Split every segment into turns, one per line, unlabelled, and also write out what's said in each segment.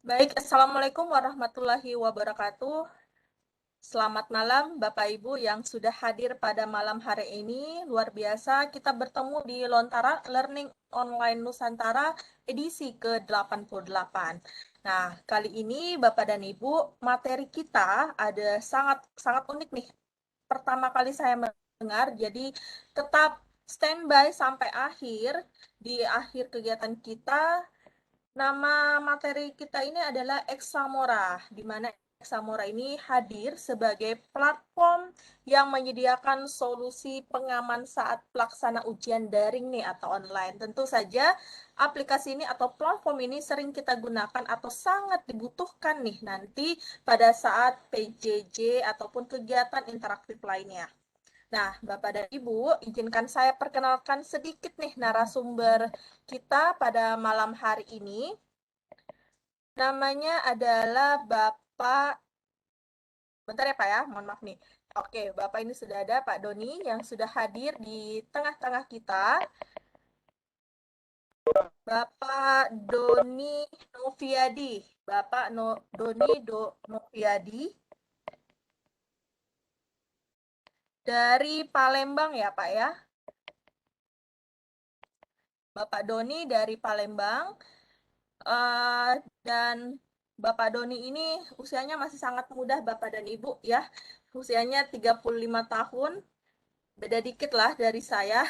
Baik, Assalamualaikum warahmatullahi wabarakatuh. Selamat malam Bapak Ibu yang sudah hadir pada malam hari ini. Luar biasa, kita bertemu di Lontara Learning Online Nusantara edisi ke-88. Nah, kali ini Bapak dan Ibu, materi kita ada sangat sangat unik nih. Pertama kali saya mendengar, jadi tetap standby sampai akhir. Di akhir kegiatan kita, nama materi kita ini adalah Examora, di mana Examora ini hadir sebagai platform yang menyediakan solusi pengaman saat pelaksana ujian daring nih atau online. Tentu saja aplikasi ini atau platform ini sering kita gunakan atau sangat dibutuhkan nih nanti pada saat PJJ ataupun kegiatan interaktif lainnya. Nah, Bapak dan Ibu, izinkan saya perkenalkan sedikit nih narasumber kita pada malam hari ini. Namanya adalah Bapak, bentar ya Pak ya, mohon maaf nih. Oke, Bapak ini sudah ada Pak Doni yang sudah hadir di tengah-tengah kita. Bapak Doni Noviadi. Bapak Doni Noviadi dari Palembang ya Pak ya. Bapak Doni dari Palembang. Dan Bapak Doni ini usianya masih sangat muda Bapak dan Ibu ya. Usianya 35 tahun, beda dikit lah dari saya.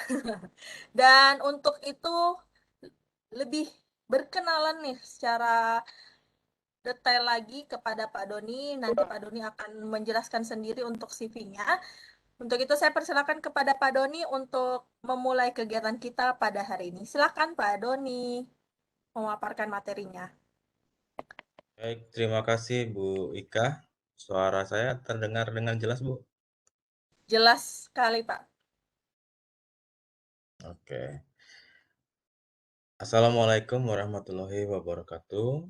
Dan untuk itu lebih berkenalan nih secara detail lagi kepada Pak Doni. Nanti Pak Doni akan menjelaskan sendiri untuk CV-nya. Untuk itu saya persilakan kepada Pak Doni untuk memulai kegiatan kita pada hari ini. Silakan Pak Doni memaparkan materinya.
Baik, terima kasih Bu Ika. Suara saya terdengar dengan jelas, Bu?
Jelas sekali Pak.
Oke. Assalamualaikum warahmatullahi wabarakatuh.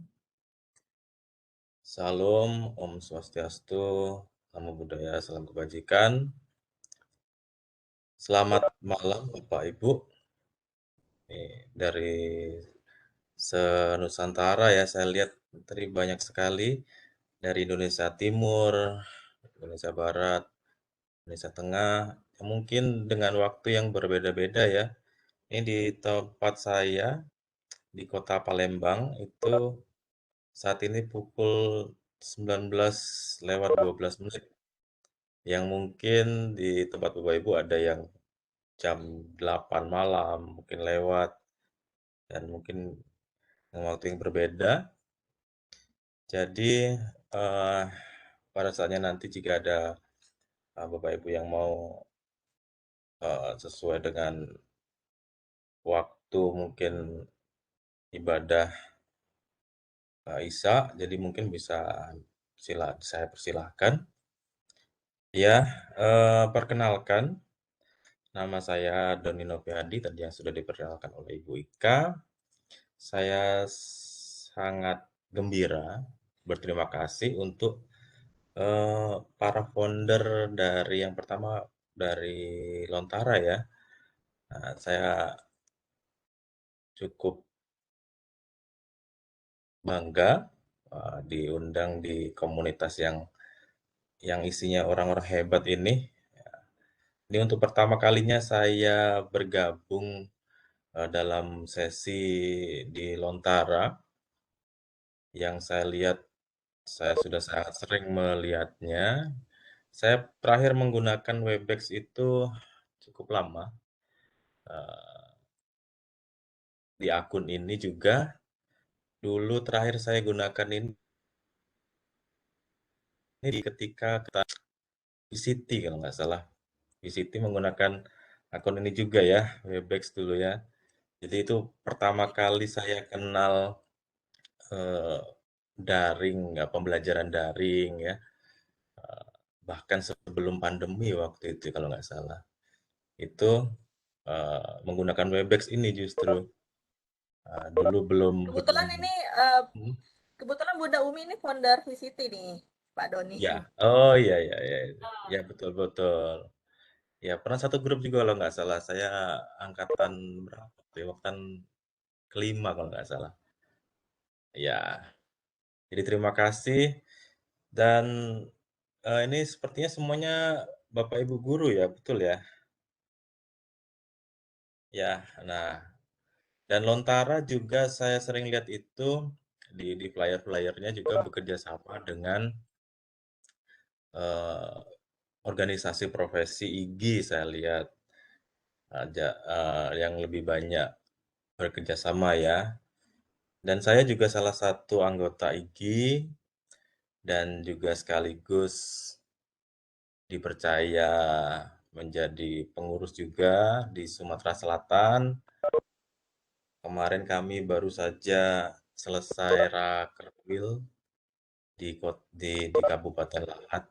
Salam, Om Swastiastu, Namo Buddhaya, Salam Kebajikan. Selamat malam Bapak Ibu. Dari se-Nusantara ya, saya lihat tadi banyak sekali dari Indonesia Timur, Indonesia Barat, Indonesia Tengah, mungkin dengan waktu yang berbeda-beda ya. Ini di tempat saya di kota Palembang itu saat ini pukul 19 lewat 12 menit. Yang mungkin di tempat Bapak Ibu ada yang jam 8 malam, mungkin lewat, dan mungkin dengan waktu yang berbeda. Jadi eh, pada saatnya nanti jika ada Bapak Ibu yang mau sesuai dengan waktu mungkin ibadah Isya, jadi mungkin bisa saya persilahkan. Ya, perkenalkan, nama saya Doni Noviadi, tadi yang sudah diperkenalkan oleh Ibu Ika. Saya sangat gembira, berterima kasih untuk para founder dari yang pertama dari Lontara ya. Nah, saya cukup bangga diundang di komunitas yang isinya orang-orang hebat ini. Ini untuk pertama kalinya saya bergabung dalam sesi di Lontara yang saya lihat, saya sudah sangat sering melihatnya. Saya terakhir menggunakan Webex itu cukup lama. eh, di akun ini juga. Dulu terakhir saya gunakan ini ketika kita VCT kalau nggak salah. VCT menggunakan akun ini juga ya, Webex dulu ya. Jadi itu pertama kali saya kenal eh, daring, nggak pembelajaran daring ya. Eh, Bahkan sebelum pandemi waktu itu kalau nggak salah. Itu menggunakan Webex ini justru. Dulu belum
Kebetulan
belum.
ini
Hmm,
kebetulan Bunda Umi ini founder VCT nih, Pak Doni.
ya, oh iya iya iya, ya betul betul. Ya pernah satu grup juga kalau nggak salah. Saya angkatan berapa tuh ya? Waktu kelima kalau nggak salah. Ya, jadi terima kasih dan ini sepertinya semuanya Bapak Ibu guru ya, betul ya? Ya, nah dan Lontara juga saya sering lihat itu di flyer-flyernya juga bekerja sama dengan eh, organisasi profesi IGI saya lihat aja yang lebih banyak bekerja sama ya. Dan saya juga salah satu anggota IGI dan juga sekaligus dipercaya menjadi pengurus juga di Sumatera Selatan. Kemarin kami baru saja selesai Rakerwil di Kabupaten Lahat.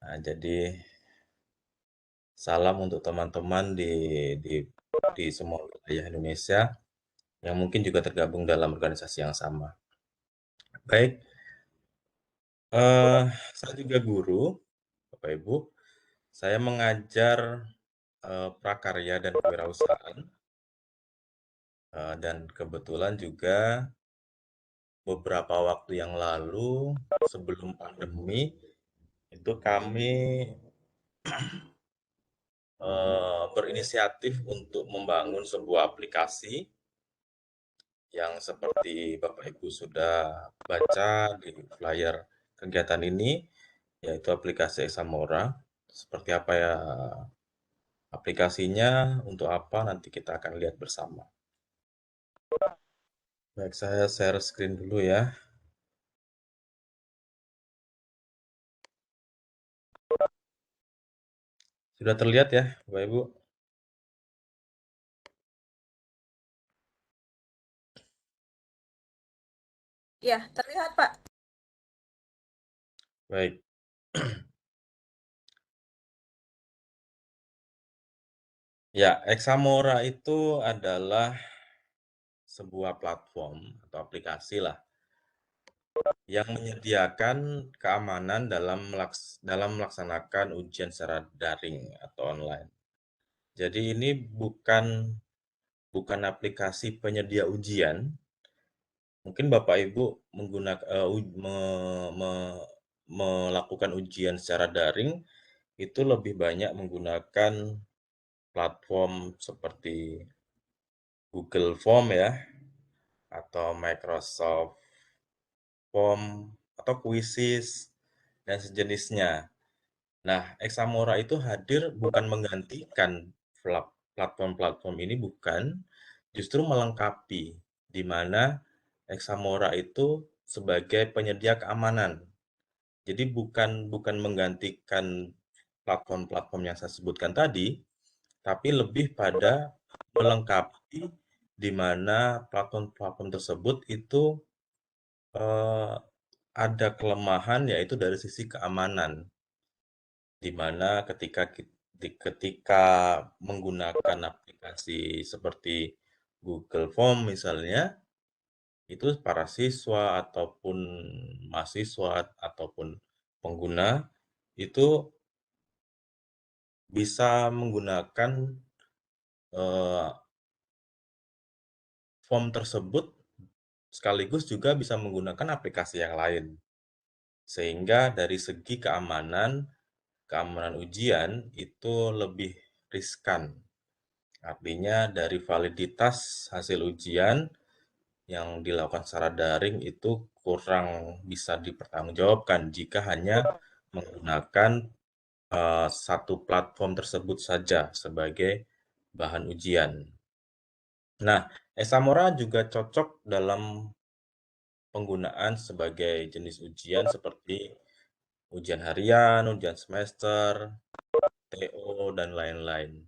Nah, jadi salam untuk teman-teman di di semua wilayah Indonesia yang mungkin juga tergabung dalam organisasi yang sama. Baik, eh, saya juga guru, Bapak Ibu. Saya mengajar prakarya dan kewirausahaan, dan kebetulan juga beberapa waktu yang lalu sebelum pandemi itu kami berinisiatif untuk membangun sebuah aplikasi yang seperti Bapak Ibu sudah baca di flyer kegiatan ini, yaitu aplikasi Examora. Seperti apa ya aplikasinya, untuk apa nanti kita akan lihat bersama. Baik, saya share screen dulu ya. Sudah terlihat ya, Bapak Ibu?
Ya, terlihat Pak.
Baik. Ya, Examora itu adalah sebuah platform atau aplikasi lah yang menyediakan keamanan dalam melaksanakan ujian secara daring atau online. Jadi ini bukan aplikasi penyedia ujian. Mungkin Bapak Ibu menggunakan melakukan ujian secara daring itu lebih banyak menggunakan platform seperti Google Form ya atau Microsoft Form atau Quizzes dan sejenisnya. Nah, Examora itu hadir bukan menggantikan platform-platform ini, bukan, justru melengkapi, di mana Examora itu sebagai penyedia keamanan. Jadi bukan bukan menggantikan platform-platform yang saya sebutkan tadi, tapi lebih pada melengkapi di mana platform-platform tersebut itu eh, ada kelemahan yaitu dari sisi keamanan. Di mana ketika menggunakan aplikasi seperti Google Form misalnya, itu para siswa ataupun mahasiswa ataupun pengguna itu bisa menggunakan eh, form tersebut sekaligus juga bisa menggunakan aplikasi yang lain. Sehingga dari segi keamanan ujian itu lebih riskan. Artinya dari validitas hasil ujian yang dilakukan secara daring itu kurang bisa dipertanggungjawabkan jika hanya menggunakan satu platform tersebut saja sebagai bahan ujian. Nah, Esamora juga cocok dalam penggunaan sebagai jenis ujian seperti ujian harian, ujian semester, TO, dan lain-lain.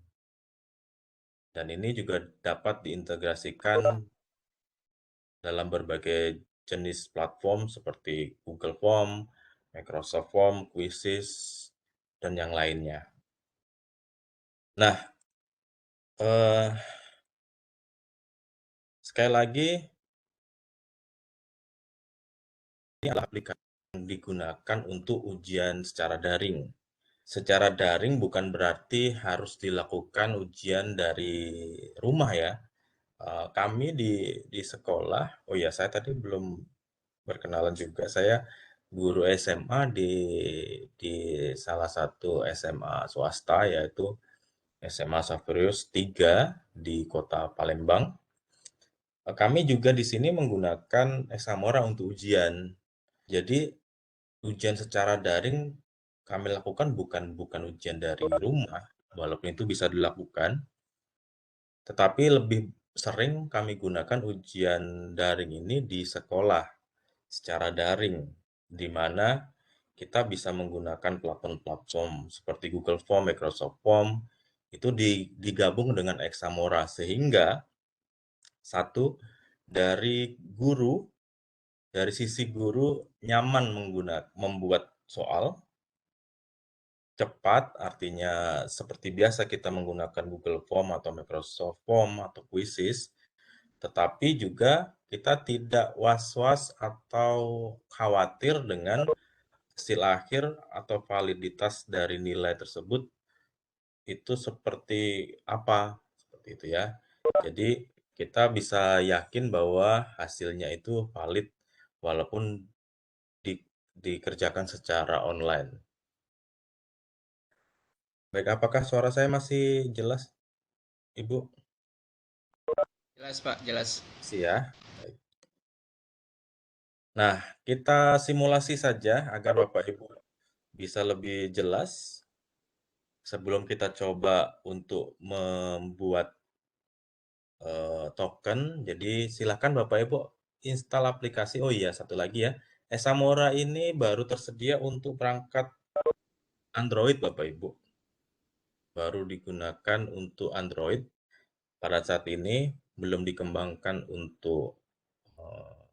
Dan ini juga dapat diintegrasikan dalam berbagai jenis platform seperti Google Form, Microsoft Form, Quizzes, dan yang lainnya. Nah, eh, sekali lagi, ini adalah aplikasi yang digunakan untuk ujian secara daring. Secara daring bukan berarti harus dilakukan ujian dari rumah ya, Kami di sekolah, oh ya saya tadi belum berkenalan juga, saya guru SMA di salah satu SMA swasta, yaitu SMA Xaverius 3 di kota Palembang. Kami juga di sini menggunakan Examora untuk ujian. Jadi ujian secara daring kami lakukan bukan ujian dari rumah, walaupun itu bisa dilakukan, tetapi lebih sering kami gunakan ujian daring ini di sekolah secara daring, di mana kita bisa menggunakan platform-platform seperti Google Form, Microsoft Form, itu digabung dengan Examora, sehingga satu dari guru, dari sisi guru nyaman membuat soal cepat, artinya seperti biasa kita menggunakan Google Form atau Microsoft Form atau Quizzes, tetapi juga kita tidak was-was atau khawatir dengan hasil akhir atau validitas dari nilai tersebut itu seperti apa, seperti itu ya. Jadi kita bisa yakin bahwa hasilnya itu valid walaupun di- dikerjakan secara online. Baik, apakah suara saya masih jelas, Ibu?
Jelas, Pak, jelas.
Masih ya. Baik. Nah, kita simulasi saja agar Bapak Ibu bisa lebih jelas sebelum kita coba untuk membuat token. Jadi silakan Bapak Ibu install aplikasi. Oh iya, satu lagi ya. Esamora ini baru tersedia untuk perangkat Android, Bapak Ibu. Baru digunakan untuk Android. Pada saat ini belum dikembangkan untuk eh,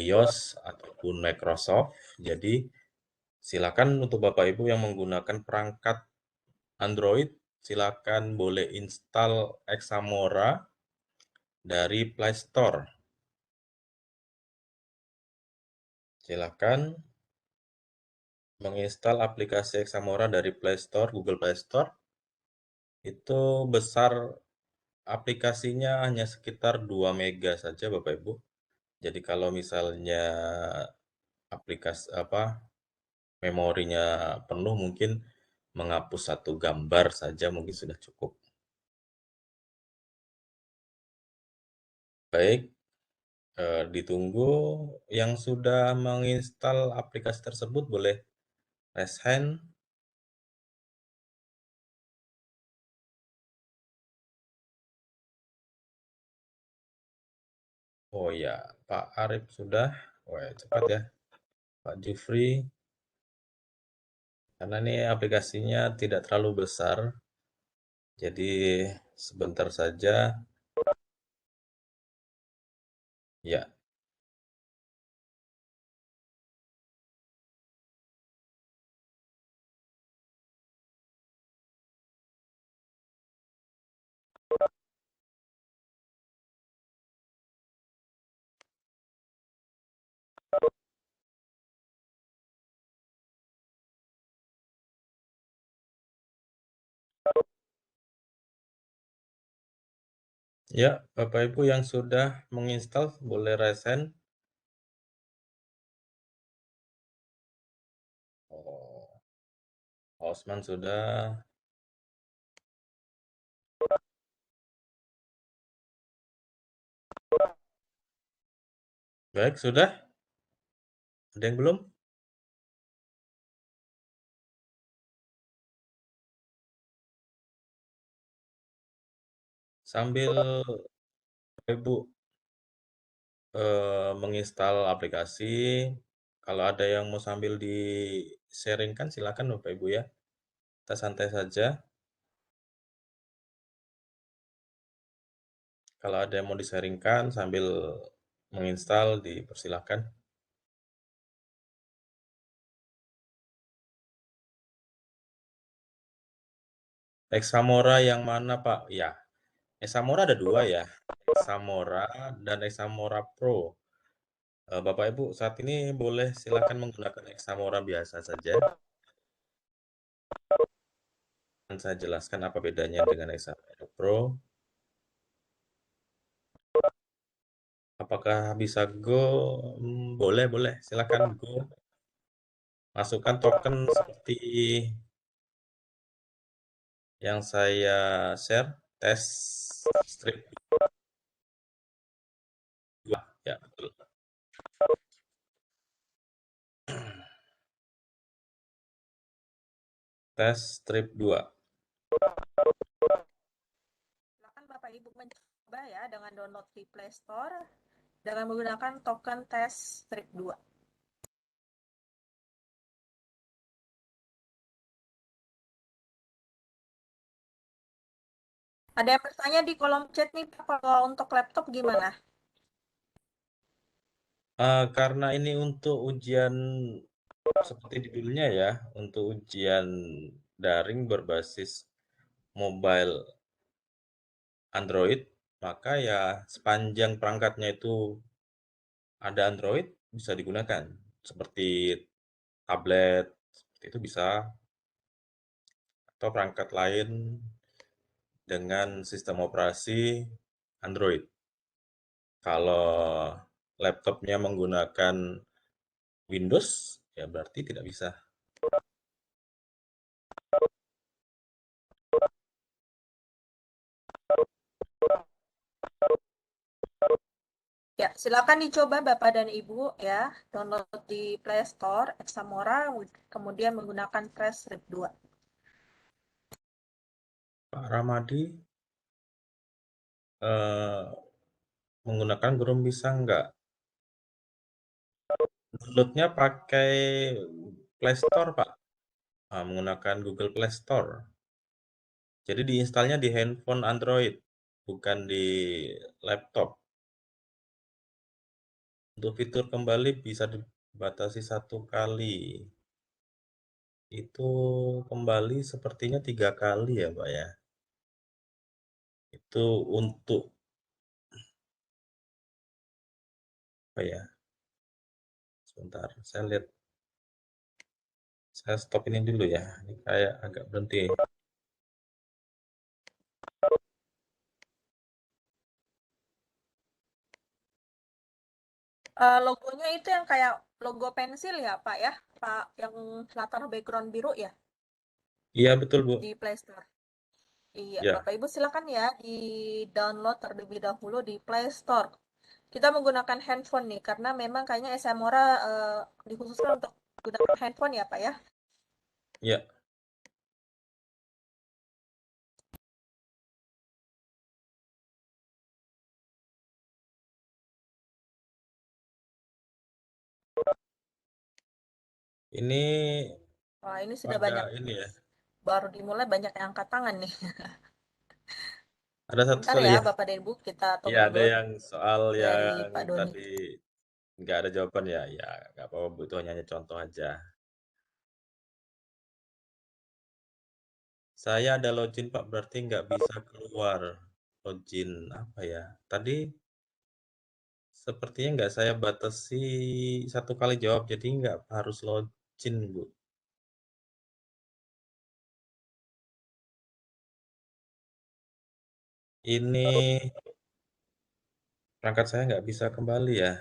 iOS ataupun Microsoft. Jadi silakan untuk Bapak Ibu yang menggunakan perangkat Android, silakan boleh install Examora dari Play Store. Silakan menginstal aplikasi Examora dari Play Store, Google Play Store. Itu besar aplikasinya hanya sekitar 2 mega saja Bapak Ibu. Jadi kalau misalnya aplikasi apa memorinya penuh, mungkin menghapus satu gambar saja mungkin sudah cukup. Baik, ditunggu yang sudah menginstal aplikasi tersebut boleh raise hand. Oh ya, Pak Arif sudah. Wah, cepat ya. Pak Jufri, karena ini aplikasinya tidak terlalu besar, jadi sebentar saja. Ya, ya, Bapak Ibu yang sudah menginstal boleh raise hand. Oh, Osman sudah. Baik, sudah. Ada yang belum? Sambil Bapak Ibu menginstal aplikasi, kalau ada yang mau sambil di-sharingkan silakan Bapak Ibu ya. Kita santai saja. Kalau ada yang mau di-sharingkan sambil menginstal dipersilahkan. Examora yang mana Pak? Ya, Examora ada dua ya. Examora dan Examora Pro. Bapak Ibu saat ini boleh silakan menggunakan Examora biasa saja. Dan saya jelaskan apa bedanya dengan Examora Pro. Apakah bisa Go? Boleh, boleh. Silakan Go. Masukkan token seperti yang saya share, tes strip 2. Ya, betul. Tes strip 2.
Silakan Bapak Ibu mencoba ya dengan download di Play Store dengan menggunakan token tes strip 2. Ada yang bertanya di kolom chat nih, Pak, kalau untuk laptop gimana?
Karena ini untuk ujian seperti judulnya ya, untuk ujian daring berbasis mobile Android, maka ya sepanjang perangkatnya itu ada Android bisa digunakan. Seperti tablet, seperti itu bisa, atau perangkat lain dengan sistem operasi Android. Kalau laptopnya menggunakan Windows, ya berarti tidak bisa.
Ya, silakan dicoba Bapak dan Ibu ya, download di Play Store Examora, kemudian menggunakan Press Strip 2.
Pak Ramadi eh, menggunakan Chrome bisa nggak? Downloadnya pakai Play Store, Pak. Menggunakan Google Play Store. Jadi diinstalnya di handphone Android, bukan di laptop. Untuk fitur kembali bisa dibatasi 1 kali. Itu kembali sepertinya 3 kali ya, Pak ya. Itu untuk apa ya? Sebentar, saya lihat. Saya stop ini dulu ya. Ini kayak agak berhenti.
Logonya itu yang kayak logo pensil ya, Pak ya? Pak, yang latar background biru ya
Iya betul, Bu.
di Play Store. Iya,
Ya,
Bapak Ibu silakan ya di-download terlebih dahulu di Play Store. Kita menggunakan handphone nih, karena memang kayaknya Esamora dikhususkan untuk menggunakan handphone ya, Pak ya?
ya. Ini
Wah, ini sudah
pada
banyak,
ini ya.
baru dimulai banyak yang angkat tangan nih.
Ada satu
Bentar
soal
ya,
ya.
Bapak dan Ibu, kita
Ya
tunggu
ada
dulu
yang soal
dari
yang
Pak Doni.
tadi nggak ada jawaban ya. Ya nggak apa-apa, Bu. Itu hanya contoh aja. Saya ada login Pak, berarti nggak bisa keluar. Login apa ya? Tadi sepertinya nggak saya batasi 1 kali jawab, jadi nggak harus login, Bu. Ini perangkat saya nggak bisa kembali ya.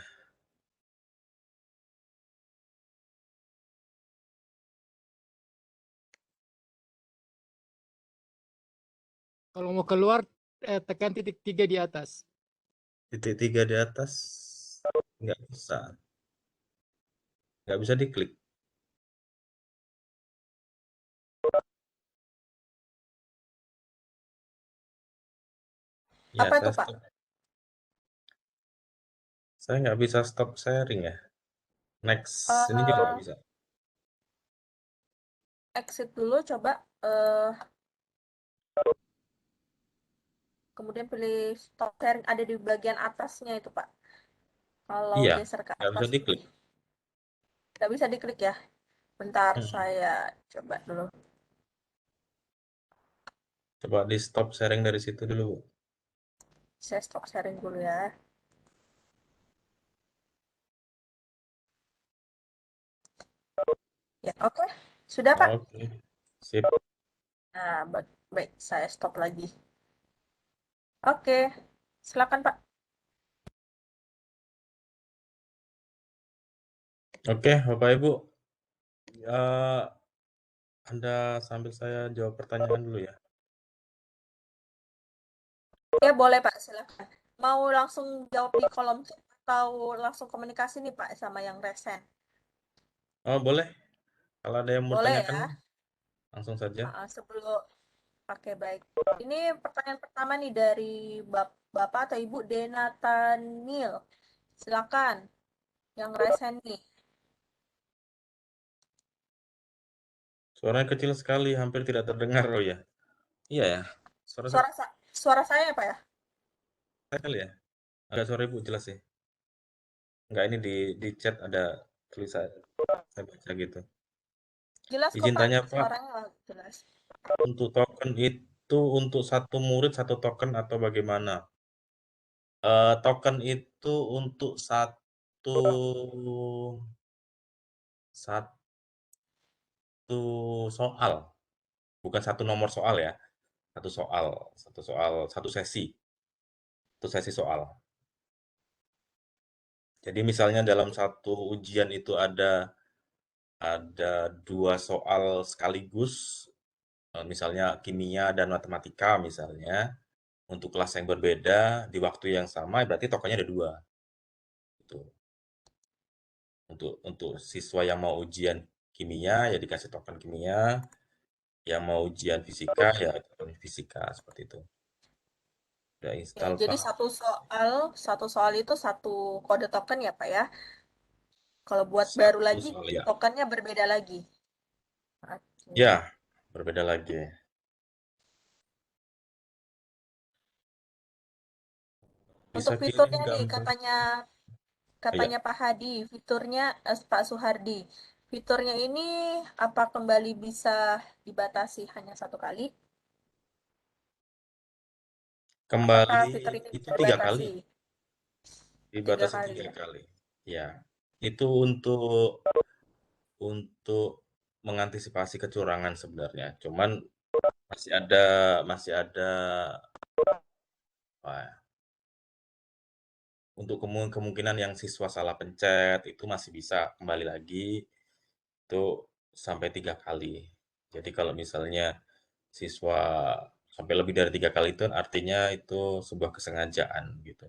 Kalau mau keluar, tekan titik 3 di atas.
Titik 3 di atas nggak bisa. Nggak bisa diklik. Ya,
Apa itu,
saya
Pak?
stop. Saya nggak bisa stop sharing ya. Next, ini juga nggak
Eh,
bisa.
exit dulu, coba. eh Kemudian pilih stop sharing, ada di bagian atasnya itu, Pak. Kalau
Iya,
geser ke
nggak bisa
atas
diklik.
nih. Nggak bisa diklik ya. Bentar,
Hmm.
saya coba dulu.
Coba di stop sharing dari situ dulu, Bu.
Saya stop sharing dulu ya. Ya, oke. Sudah, Pak.
Oke, sip.
Nah, baik, saya stop lagi. Oke, silakan, Pak.
Oke, Bapak Ibu, Anda sambil saya jawab pertanyaan dulu ya.
Ya boleh Pak, silakan. Mau langsung jawab di kolom chat atau langsung komunikasi nih Pak sama yang resen?
Oh, boleh. Kalau ada yang mau
Boleh
tanyakan,
ya.
langsung saja.
Sebelum Oke, baik. Ini pertanyaan pertama nih dari Bapak atau Ibu Denatanil. Silakan, yang resen nih.
Suaranya kecil sekali, hampir tidak terdengar. Oh ya, iya ya. Suara saya
Suara saya ya, Pak ya?
kali ya. Agak suara Ibu jelas sih. Enggak, ini di chat ada tulisan saya baca gitu.
Jelas kok,
Izin
Pak.
tanya Pak,
Suaranya jelas.
untuk token itu untuk satu murid satu token atau bagaimana? Token itu untuk satu soal, bukan satu nomor soal ya. Satu sesi soal. Jadi misalnya dalam satu ujian itu ada 2 soal sekaligus, misalnya kimia dan matematika misalnya, untuk kelas yang berbeda di waktu yang sama, berarti tokennya ada 2 gitu. Untuk siswa yang mau ujian kimia ya dikasih token kimia, yang mau ujian fisika ya token fisika, seperti itu. Udah
Ya,
install
jadi
Pak?
satu soal itu satu kode token ya, Pak ya? Kalau buat baru
Satu
lagi,
soal ya.
tokennya berbeda lagi.
Ya,
Oke.
berbeda lagi. Bisa
Untuk
kirim
fiturnya nih,
gambar. Iya.
katanya Pak Hadi, fiturnya Pak Suhardi. Fiturnya ini apa kembali bisa dibatasi hanya satu kali? Apakah
Kembali
fitur ini
itu
bisa
3 kali,
dibatasi tiga
dibatasi
kali
3
ya?
kali. Ya, itu untuk mengantisipasi kecurangan sebenarnya. Cuman masih ada apa, untuk kemungkinan yang siswa salah pencet itu masih bisa kembali lagi, itu sampai 3 kali. Jadi kalau misalnya siswa sampai lebih dari 3 kali itu artinya itu sebuah kesengajaan gitu.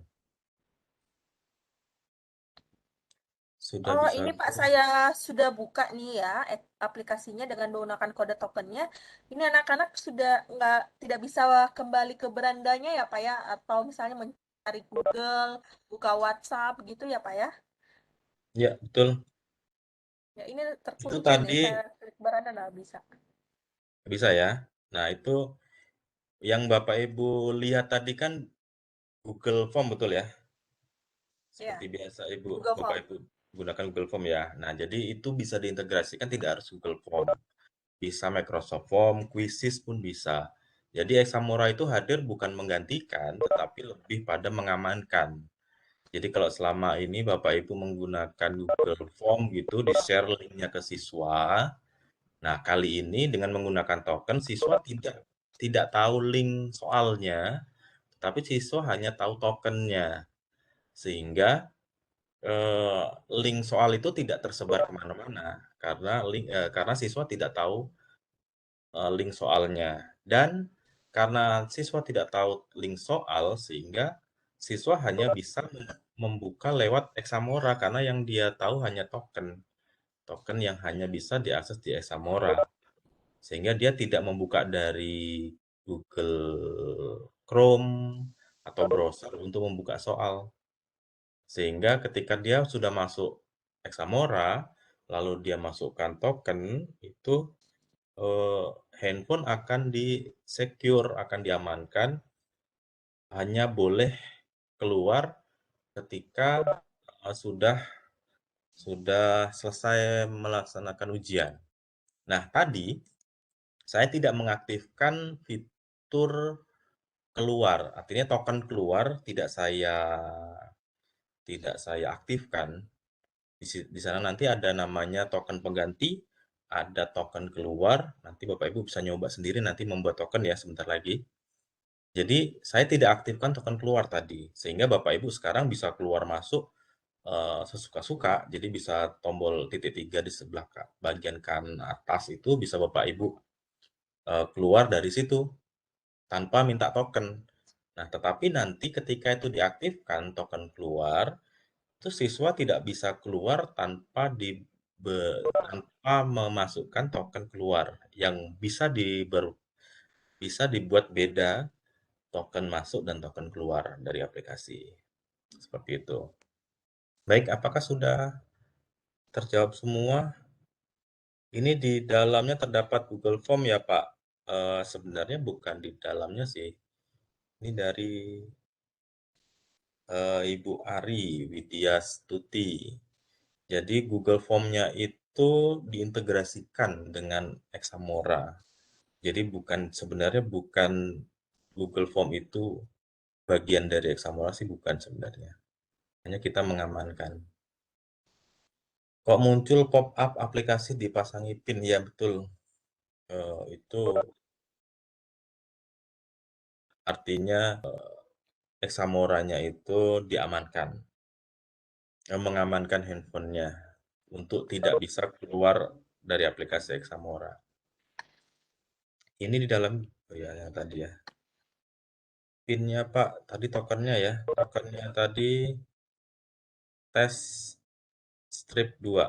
Sudah
Oh,
bisa
ini Pak,
tuh.
saya sudah buka nih ya aplikasinya dengan menggunakan kode tokennya. Ini anak-anak sudah tidak bisa kembali ke berandanya ya Pak ya, atau misalnya mencari Google, buka WhatsApp gitu ya Pak ya.
Ya, betul.
Ya ini
Itu
terkunci nih,
tadi
saya klik beranda nggak bisa.
bisa ya. Nah, itu yang Bapak Ibu lihat tadi kan Google Form betul ya?
Ya,
Seperti biasa
Google
Bapak
Form.
Ibu gunakan Google Form ya. Nah, jadi itu bisa diintegrasikan tidak harus Google Form. Bisa Microsoft Form, Quizzes pun bisa. Jadi Examora itu hadir bukan menggantikan, tetapi lebih pada mengamankan. Jadi kalau selama ini Bapak Ibu menggunakan Google Form gitu, di-share linknya ke siswa. Nah, kali ini dengan menggunakan token, siswa tidak tahu link soalnya, tapi siswa hanya tahu tokennya. Sehingga eh, link soal itu tidak tersebar kemana-mana karena siswa tidak tahu link soalnya. Dan karena siswa tidak tahu link soal, sehingga siswa hanya bisa membuka lewat Examora karena yang dia tahu hanya token yang hanya bisa diakses di Examora. Sehingga dia tidak membuka dari Google Chrome atau browser untuk membuka soal. Sehingga ketika dia sudah masuk Examora, lalu dia masukkan token, itu handphone akan di-secure, akan diamankan, hanya boleh keluar ketika sudah selesai melaksanakan ujian. Nah, tadi saya tidak mengaktifkan fitur keluar, artinya token keluar tidak saya aktifkan. Di sana nanti ada namanya token pengganti, ada token keluar. Nanti Bapak Ibu bisa nyoba sendiri nanti membuat token ya sebentar lagi. Jadi saya tidak aktifkan token keluar tadi, sehingga Bapak Ibu sekarang bisa keluar masuk sesuka-suka. Jadi bisa tombol titik 3 di sebelah bagian kanan atas itu bisa Bapak Ibu keluar dari situ tanpa minta token. Nah, tetapi nanti ketika itu diaktifkan token keluar, itu siswa tidak bisa keluar tanpa memasukkan token keluar yang bisa dibuat beda token masuk dan token keluar dari aplikasi. Seperti itu. Baik, apakah sudah terjawab semua? Ini di dalamnya terdapat Google Form ya, Pak? Sebenarnya bukan di dalamnya sih. Ini dari Ibu Ari Widyastuti. Jadi Google Form-nya itu diintegrasikan dengan Examora. Jadi sebenarnya bukan Google Form itu bagian dari Examora sih bukan sebenarnya. Hanya kita mengamankan. Kok muncul pop-up aplikasi dipasangi PIN? Ya betul. Itu artinya Examora-nya itu diamankan. Mengamankan handphonenya untuk tidak bisa keluar dari aplikasi Examora. Ini di dalam, oh ya, yang tadi ya. PIN-nya Pak, tadi tokennya ya. Tokennya tadi tes strip 2.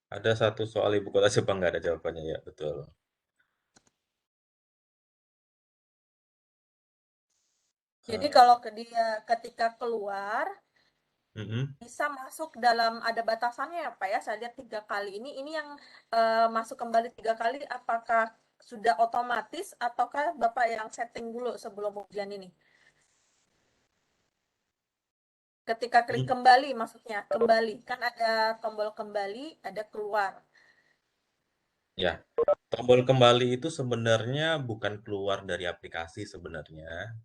Ada satu soal ibu kota Jepang nggak ada jawabannya ya, betul.
Jadi kalau dia ketika keluar
Mm-mm.
bisa masuk dalam ada batasannya ya Pak ya. Saya lihat 3 kali ini yang masuk kembali 3 kali. Apakah sudah otomatis ataukah Bapak yang setting dulu sebelum ujian ini? Ketika klik kembali, maksudnya kembali kan ada tombol kembali, ada keluar.
Ya, tombol kembali itu sebenarnya bukan keluar dari aplikasi sebenarnya.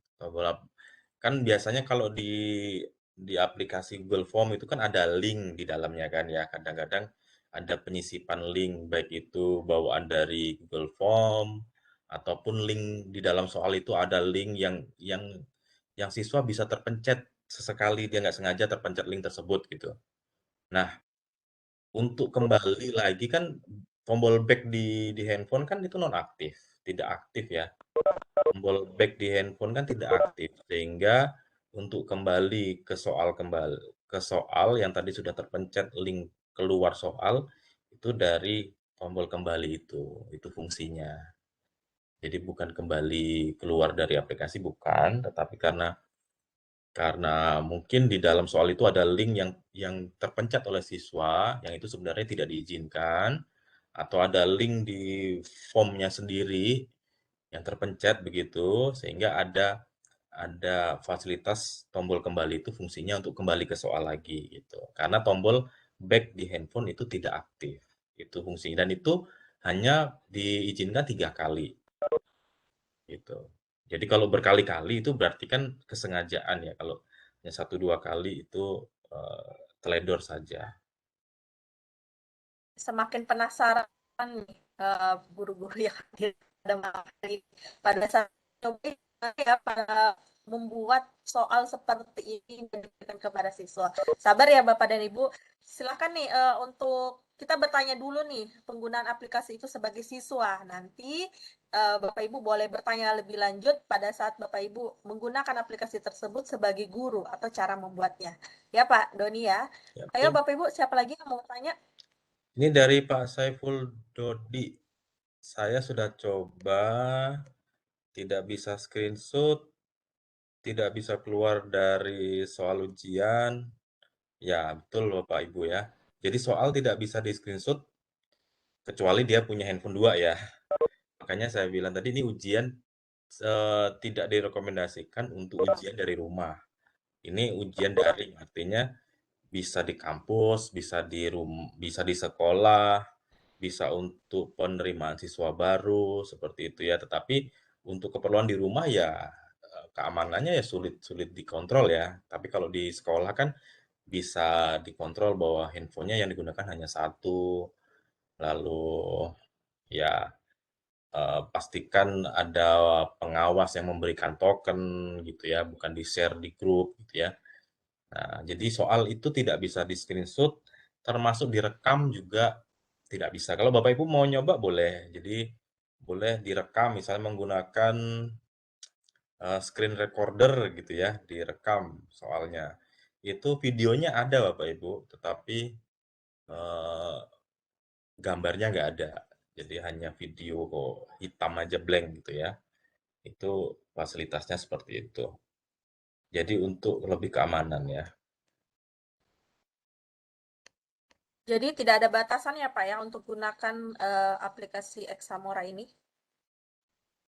Kan biasanya kalau di aplikasi Google Form itu kan ada link di dalamnya kan ya. Kadang-kadang ada penyisipan link baik itu bawaan dari Google Form ataupun link di dalam soal itu ada link yang siswa bisa terpencet sesekali dia nggak sengaja terpencet link tersebut gitu. Nah, untuk kembali lagi kan tombol back di handphone kan itu nonaktif, tidak aktif ya. Tombol back di handphone kan tidak aktif, sehingga untuk kembali ke soal yang tadi sudah terpencet link keluar soal itu dari tombol kembali itu fungsinya. Jadi bukan kembali keluar dari aplikasi bukan, tetapi karena mungkin di dalam soal itu ada link yang terpencet oleh siswa, yang itu sebenarnya tidak diizinkan, atau ada link di formnya sendiri yang terpencet begitu, sehingga ada fasilitas tombol kembali itu fungsinya untuk kembali ke soal lagi gitu. Karena tombol back di handphone itu tidak aktif, itu fungsinya dan itu hanya diizinkan 3 kali gitu. Jadi kalau berkali-kali itu berarti kan kesengajaan ya. Kalau hanya 1-2 kali itu teledor saja.
Semakin penasaran nih guru-guru yang hadir pada malam hari ini. Pada saat coba ya pada membuat soal seperti ini dan diberikan kepada siswa. Sabar ya Bapak dan Ibu. Silakan nih untuk kita bertanya dulu nih penggunaan aplikasi itu sebagai siswa. Nanti Bapak Ibu boleh bertanya lebih lanjut pada saat Bapak Ibu menggunakan aplikasi tersebut sebagai guru atau cara membuatnya. Ya Pak Doni ya.
Ya,
Ayo
betul.
Bapak Ibu, siapa lagi yang mau bertanya?
Ini dari Pak Saiful Dodi. Saya sudah coba, tidak bisa screenshot, tidak bisa keluar dari soal ujian. Ya, betul Bapak Ibu ya. Jadi soal tidak bisa di screenshot kecuali dia punya handphone 2 ya. Makanya saya bilang tadi ini ujian tidak direkomendasikan untuk ujian dari rumah. Ini ujian daring, artinya bisa di kampus, bisa di sekolah, bisa untuk penerimaan siswa baru seperti itu ya. Tetapi untuk keperluan di rumah ya keamanannya ya sulit dikontrol ya. Tapi kalau di sekolah kan bisa dikontrol bahwa handphonenya yang digunakan hanya satu. Lalu ya pastikan ada pengawas yang memberikan token gitu ya, bukan di-share di grup gitu ya. Nah, jadi soal itu tidak bisa di-screenshot, termasuk direkam juga tidak bisa. Kalau Bapak Ibu mau nyoba boleh. Jadi boleh direkam misalnya menggunakan screen recorder gitu ya, direkam soalnya. Itu videonya ada Bapak Ibu, tetapi eh, gambarnya nggak ada. Jadi hanya video hitam aja blank gitu ya. Itu fasilitasnya seperti itu. Jadi untuk lebih keamanan ya.
Jadi tidak ada batasan ya Pak ya untuk gunakan aplikasi Examora ini?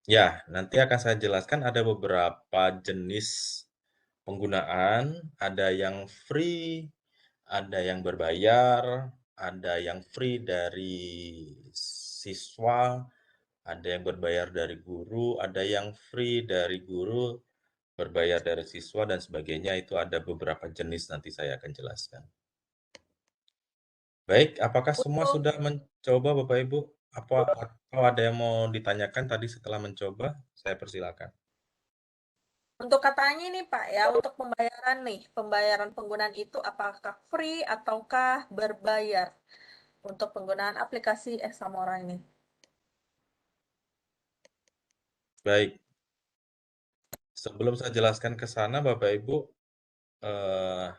Ya, nanti akan saya jelaskan ada beberapa jenis penggunaan, ada yang free, ada yang berbayar, ada yang free dari siswa, ada yang berbayar dari guru, ada yang free dari guru, berbayar dari siswa, dan sebagainya. Itu ada beberapa jenis nanti saya akan jelaskan. Baik, apakah semua
Untuk
sudah mencoba Bapak Ibu? Atau ada yang mau ditanyakan tadi setelah mencoba? Saya persilakan.
untuk katanya nih Pak ya, untuk pembayaran nih, pembayaran penggunaan itu apakah free ataukah berbayar untuk penggunaan aplikasi Examora ini?
Baik, sebelum saya jelaskan ke sana, Bapak Ibu, eh,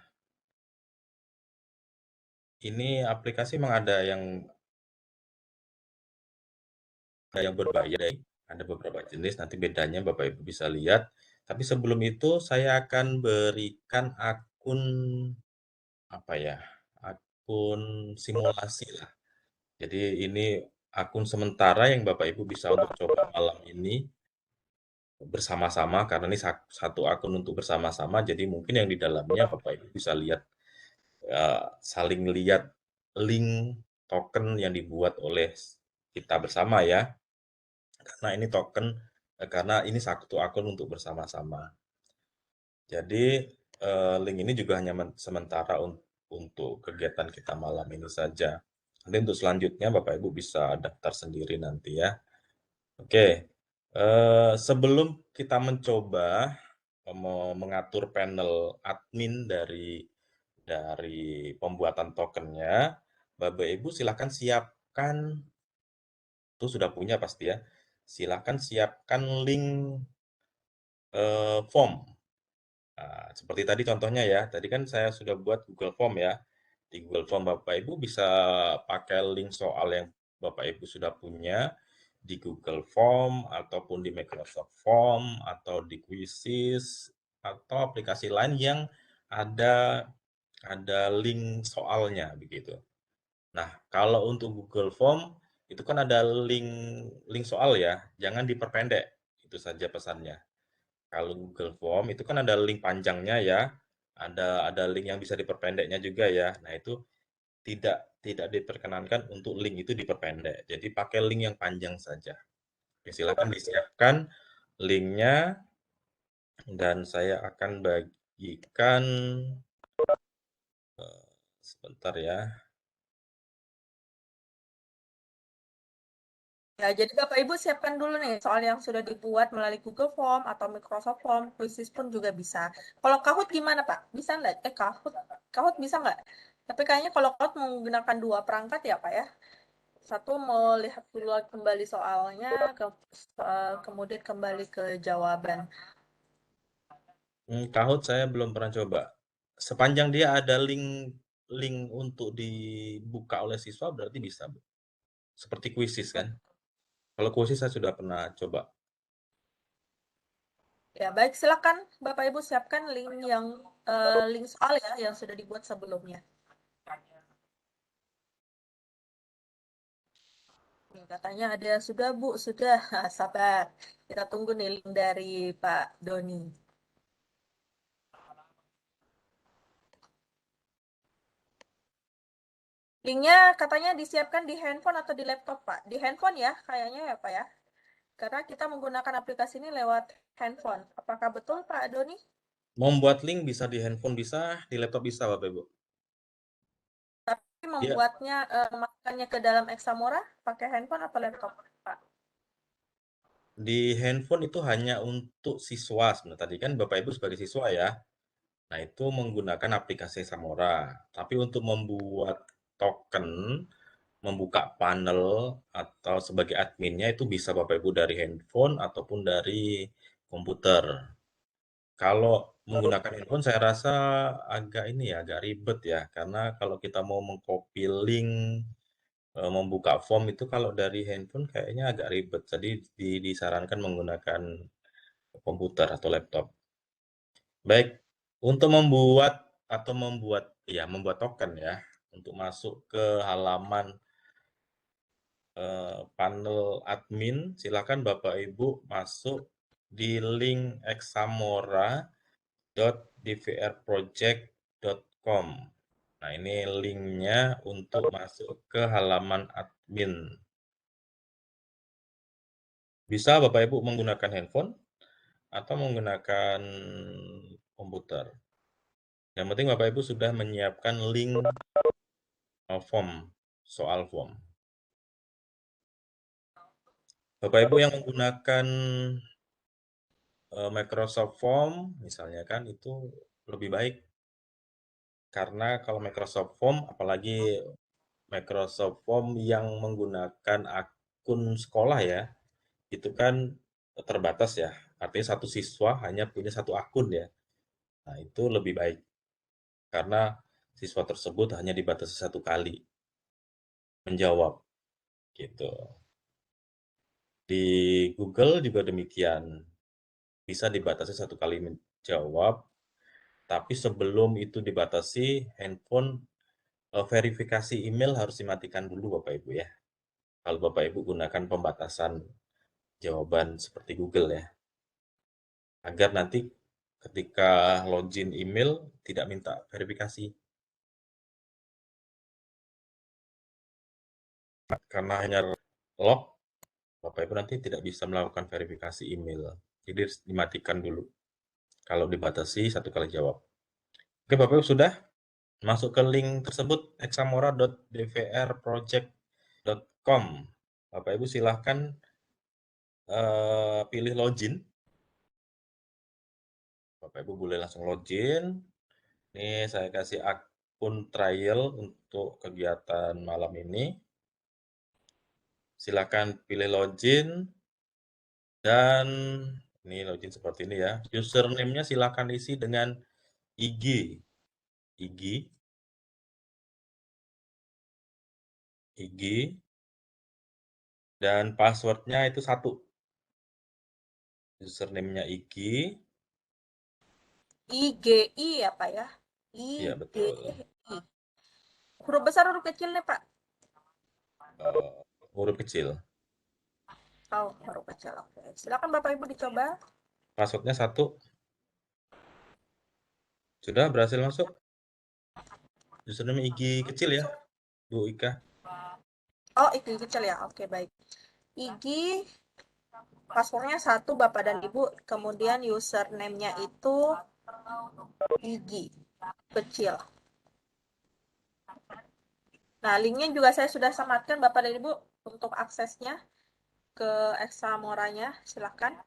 ini aplikasi memang ada yang berbayar, ada beberapa jenis. Nanti bedanya Bapak Ibu bisa lihat. Tapi sebelum itu saya akan berikan akun apa ya? Akun simulasi lah. Jadi ini akun sementara yang Bapak Ibu bisa untuk coba malam ini bersama-sama karena ini satu akun untuk bersama-sama. Jadi mungkin yang di dalamnya Bapak Ibu bisa lihat saling lihat link token yang dibuat oleh kita bersama ya. Karena ini token karena ini satu akun untuk bersama-sama. Jadi link ini juga hanya sementara untuk kegiatan kita malam ini saja. Nanti untuk selanjutnya Bapak Ibu bisa daftar sendiri nanti ya. Oke, sebelum kita mencoba mengatur panel admin dari pembuatan tokennya, Bapak Ibu silakan siapkan, itu sudah punya pasti ya, silakan siapkan link form. Nah, seperti tadi contohnya ya, tadi kan saya sudah buat Google Form ya. Di Google Form Bapak Ibu bisa pakai link soal yang Bapak Ibu sudah punya di Google Form ataupun di Microsoft Form atau di Quizzes atau aplikasi lain yang ada link soalnya begitu. Nah, kalau untuk Google Form itu kan ada link link soal ya, jangan diperpendek. Itu saja pesannya. Kalau Google Form itu kan ada link panjangnya ya, ada link yang bisa diperpendeknya juga ya. Nah, itu tidak diperkenankan untuk link itu diperpendek. Jadi pakai link yang panjang saja. Oke, silakan disiapkan linknya dan saya akan bagikan sebentar ya.
Ya, jadi Bapak Ibu siapkan dulu nih soal yang sudah dibuat melalui Google Form atau Microsoft Form, Quizzes pun juga bisa. Kalau Kahoot gimana Pak? Bisa nggak? Kahoot bisa nggak? Tapi kayaknya kalau Kahoot menggunakan dua perangkat ya Pak ya. Satu melihat dulu kembali soalnya, kemudian kembali ke jawaban.
Kahoot saya belum pernah coba. Sepanjang dia ada link link untuk dibuka oleh siswa berarti bisa, Bu. Seperti Quizzes kan? Kalau Quizzes saya sudah pernah coba.
Ya, baik, silakan Bapak Ibu siapkan link soal ya yang sudah dibuat sebelumnya. Katanya ada sudah Bu, sudah. Sabar. Kita tunggu nih link dari Pak Doni. Linknya katanya disiapkan di handphone atau di laptop Pak? Di handphone ya, kayaknya ya Pak ya. Karena kita menggunakan aplikasi ini lewat handphone. Apakah betul Pak Doni?
Membuat link bisa di handphone bisa, di laptop bisa, Bapak Ibu.
Tapi
Dia
memasukkannya ke dalam Examora pakai handphone atau laptop Pak?
di handphone itu hanya untuk siswa sebenarnya. Tadi kan Bapak Ibu sebagai siswa ya. Nah, itu menggunakan aplikasi Samora. Tapi untuk membuat token, membuka panel atau sebagai adminnya itu bisa Bapak Ibu dari handphone ataupun dari komputer. Kalau menggunakan handphone saya rasa agak ini ya, agak ribet ya. Karena kalau kita mau mengcopy link, membuka form itu kalau dari handphone kayaknya agak ribet. Jadi disarankan menggunakan komputer atau laptop. Baik, untuk membuat token ya, untuk masuk ke halaman panel admin, silakan Bapak Ibu masuk di link examora.dvrproject.com. Nah, ini linknya untuk masuk ke halaman admin. Bisa Bapak Ibu menggunakan handphone atau menggunakan komputer. Yang penting Bapak Ibu sudah menyiapkan link form, soal form. Bapak Ibu yang menggunakan Microsoft Form, misalnya kan itu lebih baik. Karena kalau Microsoft Form, apalagi Microsoft Form yang menggunakan akun sekolah ya, itu kan terbatas ya. Artinya satu siswa hanya punya satu akun ya. Nah, itu lebih baik. Karena siswa tersebut hanya dibatasi satu kali menjawab gitu. Di Google juga demikian. Bisa dibatasi satu kali menjawab, tapi sebelum itu dibatasi, handphone verifikasi email harus dimatikan dulu Bapak Ibu ya. Kalau Bapak Ibu gunakan pembatasan jawaban seperti Google ya. Agar nanti ketika login email tidak minta verifikasi. Karena hanya log, Bapak Ibu nanti tidak bisa melakukan verifikasi email. Jadi dimatikan dulu. Kalau dibatasi satu kali jawab. Oke Bapak Ibu sudah masuk ke link tersebut examora.dvrproject.com. Bapak Ibu silahkan pilih login. Bapak Ibu boleh langsung login. Ini saya kasih akun trial untuk kegiatan malam ini. Silakan pilih login dan ini login seperti ini ya. Username-nya silakan isi dengan IG. IG dan passwordnya itu satu. Username-nya IG.
IGI ya Pak ya?
Iya betul.
IGI. Huruf besar, huruf kecil nih Pak?
Huruf kecil.
Oh, huruf kecil. Oke. Silakan Bapak Ibu dicoba.
Passwordnya satu. Sudah berhasil masuk? Username IG kecil ya, Bu Ika.
Oh, IG kecil ya. Oke, baik. IG passwordnya satu Bapak dan Ibu, kemudian username-nya itu IG kecil. Nah, linknya juga saya sudah sematkan Bapak dan Ibu untuk aksesnya ke Examoranya, silakan.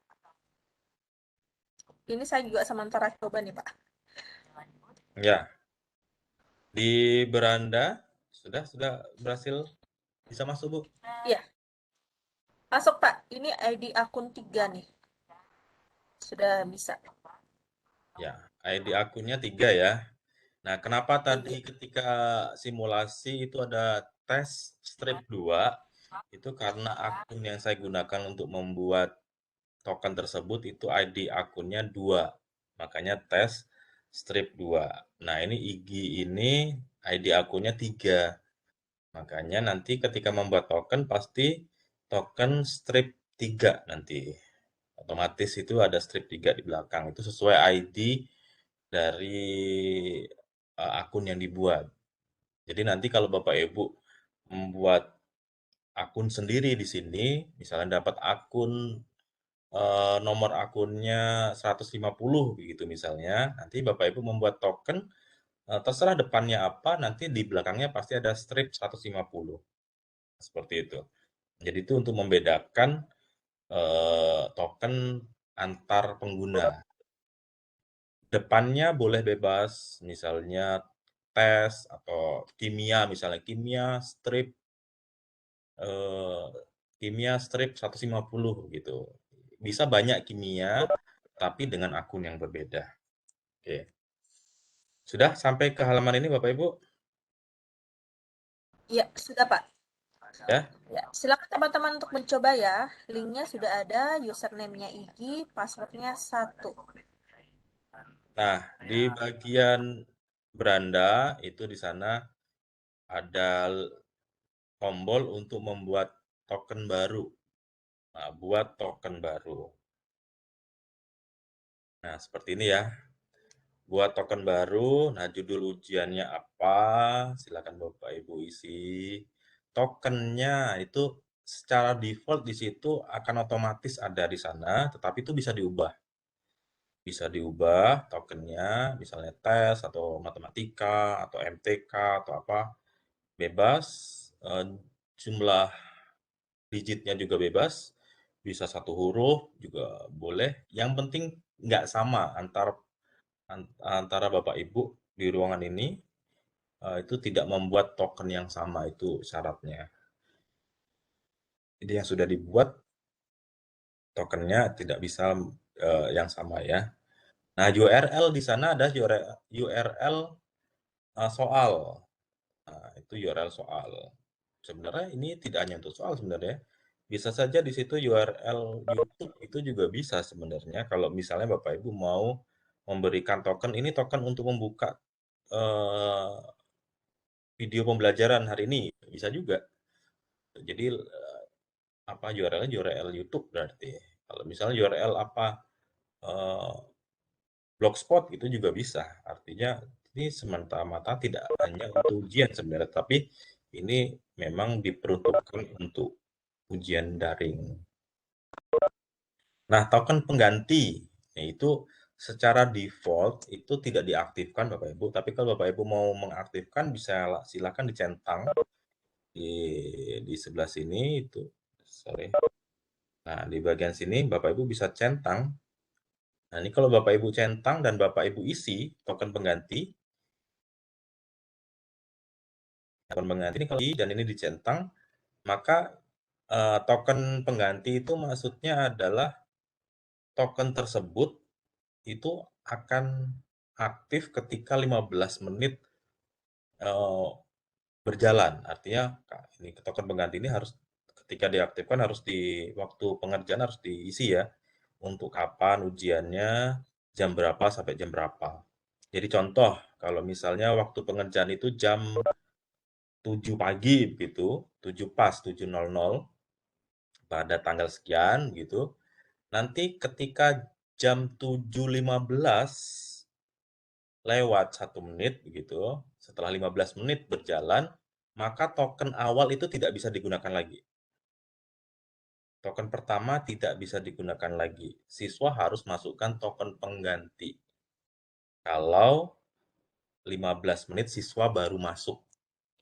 Ini saya juga sementara coba nih Pak.
Ya. Di beranda sudah berhasil bisa masuk, Bu?
Iya. Masuk Pak. Ini ID akun 3 nih. Sudah bisa.
Ya, ID akunnya 3 ya. Nah, kenapa tadi
Iya.
ketika simulasi itu ada tes strip 2? Itu karena akun yang saya gunakan untuk membuat token tersebut itu ID akunnya 2. Makanya tes strip 2. Nah, ini IG ini ID akunnya 3. Makanya nanti ketika membuat token pasti token strip 3 nanti. Otomatis itu ada strip 3 di belakang. Itu sesuai ID dari akun yang dibuat. Jadi nanti kalau Bapak Ibu membuat akun sendiri di sini, misalnya dapat akun nomor akunnya 150 begitu misalnya, nanti Bapak Ibu membuat token terserah depannya apa, nanti di belakangnya pasti ada strip 150. Seperti itu. Jadi itu untuk membedakan token antar pengguna. depannya boleh bebas, misalnya tes atau kimia, misalnya eh, kimia strip 150 gitu. Bisa banyak kimia, tapi dengan akun yang berbeda. Oke. Sudah sampai ke halaman ini Bapak Ibu?
Iya, sudah Pak.
Ya.
Ya, silakan teman-teman untuk mencoba ya. Linknya sudah ada, username-nya Igi, password-nya 1.
Nah, di bagian beranda itu di sana ada tombol untuk membuat token baru. Nah, buat token baru. Nah, seperti ini ya. Buat token baru, nah judul ujiannya apa? Silakan Bapak Ibu isi. Tokennya itu secara default di situ akan otomatis ada di sana, tetapi itu bisa diubah. Bisa diubah tokennya, misalnya tes atau matematika atau MTK atau apa, bebas. Jumlah digitnya juga bebas, bisa 1 huruf juga boleh. Yang penting nggak sama antara Bapak Ibu di ruangan ini, itu tidak membuat token yang sama, itu syaratnya. Jadi yang sudah dibuat tokennya tidak bisa yang sama ya. Nah, URL di sana ada URL soal. Nah, itu URL soal. Sebenarnya ini tidak hanya untuk soal sebenarnya. Bisa saja di situ URL YouTube itu juga bisa sebenarnya kalau misalnya Bapak Ibu mau memberikan token, ini token untuk membuka eh, video pembelajaran hari ini, bisa juga. Jadi apa URL-nya URL YouTube berarti. Kalau misalnya URL apa eh, Blogspot itu juga bisa. Artinya ini semata-mata tidak hanya untuk ujian sebenarnya, tapi ini memang diperuntukkan untuk ujian daring. Nah, token pengganti yaitu secara default itu tidak diaktifkan Bapak Ibu, tapi kalau Bapak Ibu mau mengaktifkan bisa silakan dicentang di sebelah sini itu. Sorry. Nah, di bagian sini Bapak Ibu bisa centang. Nah, ini kalau Bapak Ibu centang dan Bapak Ibu isi token pengganti ini kalau dan ini dicentang, maka token pengganti itu maksudnya adalah token tersebut itu akan aktif ketika 15 menit berjalan. Artinya ini token pengganti ini harus ketika diaktifkan harus di waktu pengerjaan harus diisi ya. Untuk kapan ujiannya, jam berapa sampai jam berapa. Jadi contoh, kalau misalnya waktu pengerjaan itu jam 7 pagi gitu, 7 pas, 7.00 pada tanggal sekian gitu. Nanti ketika jam 7.15 lewat 1 menit begitu, setelah 15 menit berjalan, maka token awal itu tidak bisa digunakan lagi. Token pertama tidak bisa digunakan lagi. Siswa harus masukkan token pengganti. Kalau 15 menit siswa baru masuk.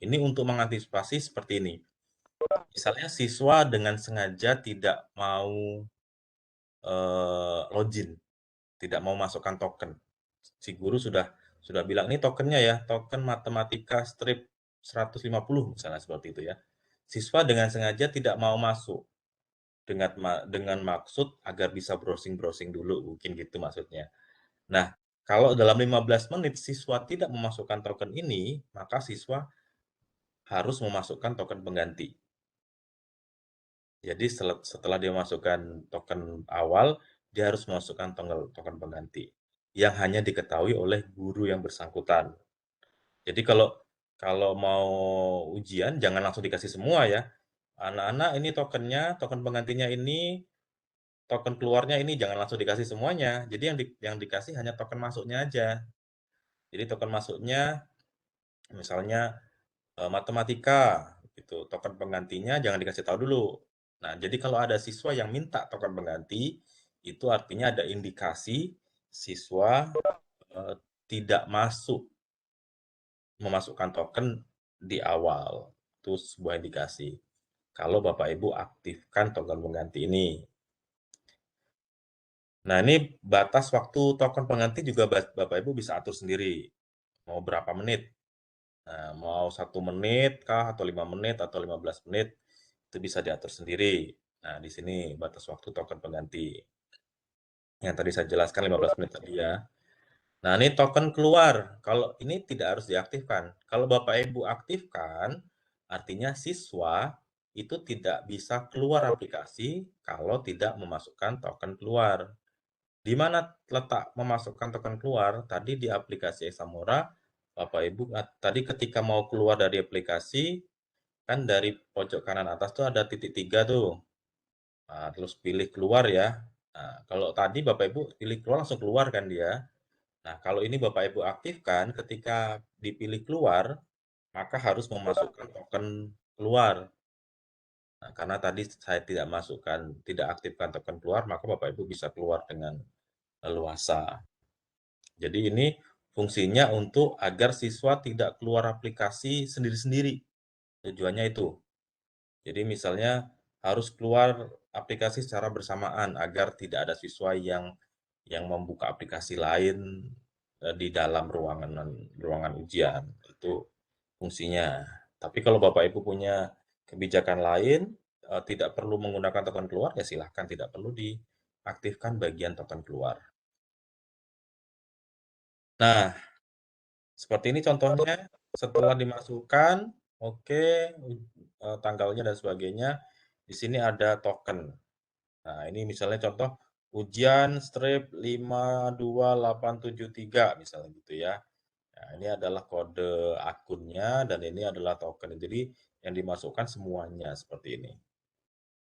Ini untuk mengantisipasi seperti ini. Misalnya siswa dengan sengaja tidak mau login, tidak mau masukkan token. Si guru sudah bilang ini tokennya ya, token matematika strip 150 misalnya seperti itu ya. Siswa dengan sengaja tidak mau masuk dengan maksud agar bisa browsing-browsing dulu, mungkin gitu maksudnya. Nah, kalau dalam 15 menit siswa tidak memasukkan token ini, maka siswa harus memasukkan token pengganti. Jadi setelah dia masukkan token awal, dia harus memasukkan token pengganti yang hanya diketahui oleh guru yang bersangkutan. Jadi kalau mau ujian jangan langsung dikasih semua ya. Anak-anak ini tokennya, token penggantinya ini, token keluarnya ini jangan langsung dikasih semuanya. Jadi yang dikasih hanya token masuknya aja. Jadi token masuknya misalnya matematika gitu. Token penggantinya jangan dikasih tahu dulu. Nah, jadi kalau ada siswa yang minta token pengganti, itu artinya ada indikasi siswa tidak memasukkan token di awal. Itu sebuah indikasi. Kalau Bapak Ibu aktifkan token pengganti ini. Nah, ini batas waktu token pengganti juga Bapak Ibu bisa atur sendiri. Mau berapa menit? Nah, mau 1 menit kah, atau 5 menit, atau 15 menit, itu bisa diatur sendiri. Nah, di sini batas waktu token pengganti. Yang tadi saya jelaskan 15 menit tadi ya. Nah, ini token keluar. Kalau ini tidak harus diaktifkan. Kalau Bapak Ibu aktifkan, artinya siswa itu tidak bisa keluar aplikasi kalau tidak memasukkan token keluar. Di mana letak memasukkan token keluar? Tadi di aplikasi Examora, Bapak Ibu tadi ketika mau keluar dari aplikasi, kan dari pojok kanan atas tuh ada titik 3 tuh. Nah, terus pilih keluar ya. Nah, kalau tadi Bapak Ibu pilih keluar langsung keluar kan dia. Nah, kalau ini Bapak Ibu aktifkan, ketika dipilih keluar, maka harus memasukkan token keluar. Nah, karena tadi saya tidak aktifkan token keluar, maka Bapak Ibu bisa keluar dengan leluasa. Jadi ini fungsinya untuk agar siswa tidak keluar aplikasi sendiri-sendiri. Tujuannya itu. Jadi misalnya harus keluar aplikasi secara bersamaan agar tidak ada siswa yang membuka aplikasi lain di dalam ruangan ujian. Itu fungsinya. Tapi kalau Bapak Ibu punya kebijakan lain, tidak perlu menggunakan token keluar, ya silahkan tidak perlu diaktifkan bagian token keluar. Nah, seperti ini contohnya, setelah dimasukkan, oke, tanggalnya dan sebagainya, di sini ada token. Nah, ini misalnya contoh ujian strip 52873 misalnya gitu ya. Nah, ini adalah kode akunnya dan ini adalah token. Jadi yang dimasukkan semuanya seperti ini.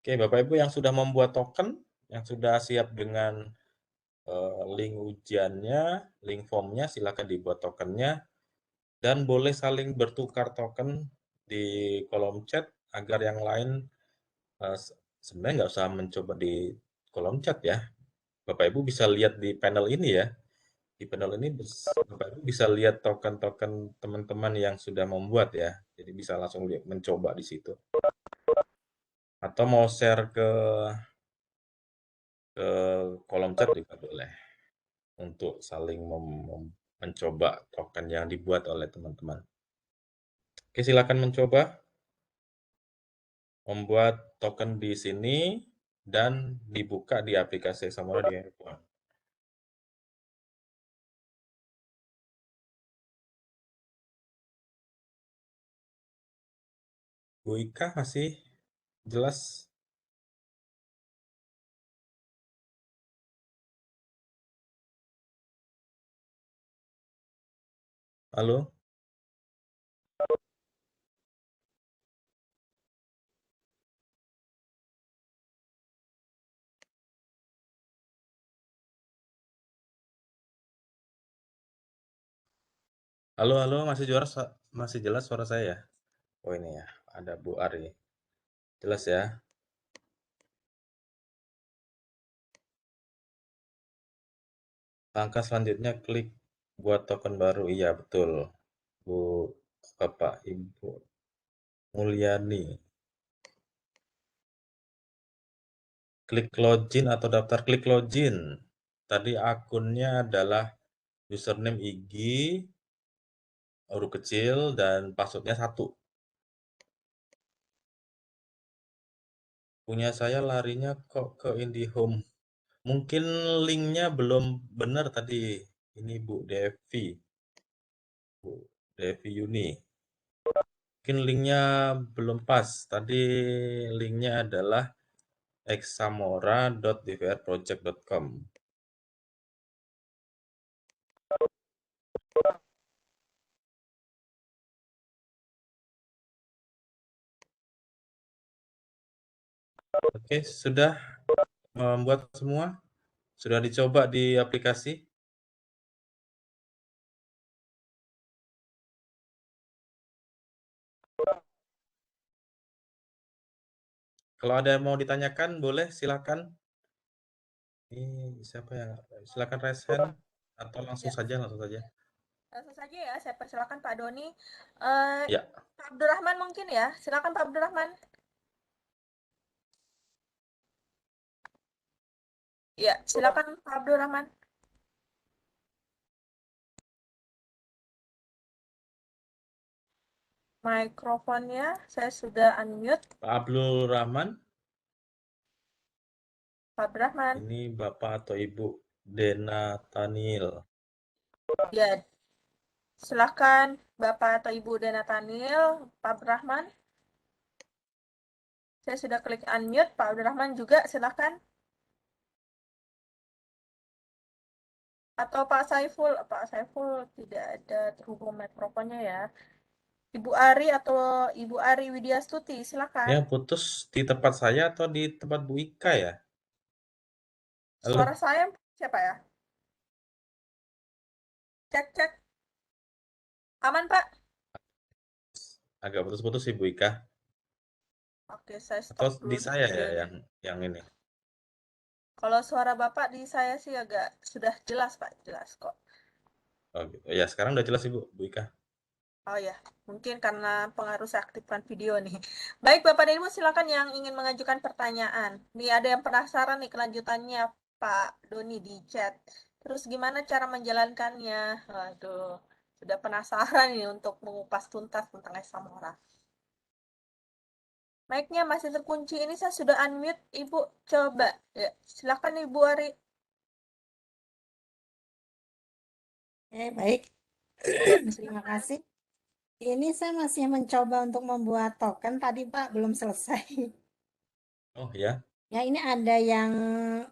Oke, Bapak Ibu yang sudah membuat token, yang sudah siap dengan link ujiannya, link formnya, silakan dibuat tokennya dan boleh saling bertukar token di kolom chat agar yang lain sebenarnya nggak usah mencoba di kolom chat ya. Bapak Ibu bisa lihat di panel ini ya. Di panel ini Bapak Ibu bisa lihat token-token teman-teman yang sudah membuat ya. Jadi bisa langsung mencoba di situ. Atau mau share ke kolom chat juga boleh untuk saling mencoba token yang dibuat oleh teman-teman. Oke, silakan mencoba membuat token di sini dan dibuka di aplikasi Examora di handphone. Bu Ika masih jelas? Halo? Halo, halo, masih jelas suara saya ya? Oh ini ya, ada Bu Ari. Jelas ya? Langkah selanjutnya klik buat token baru. Iya, betul. Bu, Bapak, Ibu Mulyani. Klik login atau daftar, klik login. Tadi akunnya adalah username IG, huruf kecil, dan passwordnya 1. Punya saya larinya kok ke IndiHome. Mungkin linknya belum benar tadi. Ini Bu Devi. Bu Devi Yuni. Mungkin linknya belum pas. Tadi linknya adalah examora.dvrproject.com. Oke, sudah membuat semua? Sudah dicoba di aplikasi? Kalau ada yang mau ditanyakan, boleh silakan. Ini siapa ya? Silakan raise hand atau langsung
Ya.
saja, langsung saja.
Langsung saja ya, saya persilakan Pak Doni.
Ya.
Pak Abdurrahman mungkin ya, silakan Pak Abdurrahman. Ya, silakan Pak Abdurrahman. Mikrofonnya saya sudah unmute.
Pak Abdul Rahman,
Pak Abdurrahman.
ini Bapak atau Ibu Dena Tanil.
Ya, silakan Bapak atau Ibu Dena Tanil, Pak Abdurrahman. Saya sudah klik unmute, Pak Abdurrahman juga silakan. Atau Pak Saiful tidak ada terhubung mikrofonnya ya. Ibu Ari atau Ibu Ari Widyastuti, silakan.
Ya, putus di tempat saya atau di tempat Bu Ika ya?
Suara
Halo,
saya siapa ya? Cek, cek. Aman, Pak?
agak putus-putus sih Bu Ika.
Oke, saya
Atau
stop dulu
di
di
saya ya
videonya.
yang ini.
Kalau suara Bapak di saya sih agak sudah jelas, Pak. Jelas kok.
Oh gitu. Ya, sekarang udah jelas Ibu, Bu Ika.
Oh ya, mungkin karena pengaruh saya aktifkan video nih. Baik, Bapak dan Ibu, silakan yang ingin mengajukan pertanyaan. Nih ada yang penasaran nih kelanjutannya, Pak Doni di chat. Terus gimana cara menjalankannya? Waduh, sudah penasaran nih untuk mengupas tuntas tentang Samora. Mic-nya masih terkunci. Ini saya sudah unmute, Ibu. Coba. Ya, silakan Ibu Ari.
Baik. Terima kasih. Ini saya masih mencoba untuk membuat token tadi Pak, belum selesai.
Oh ya,
Ya, ini ada yang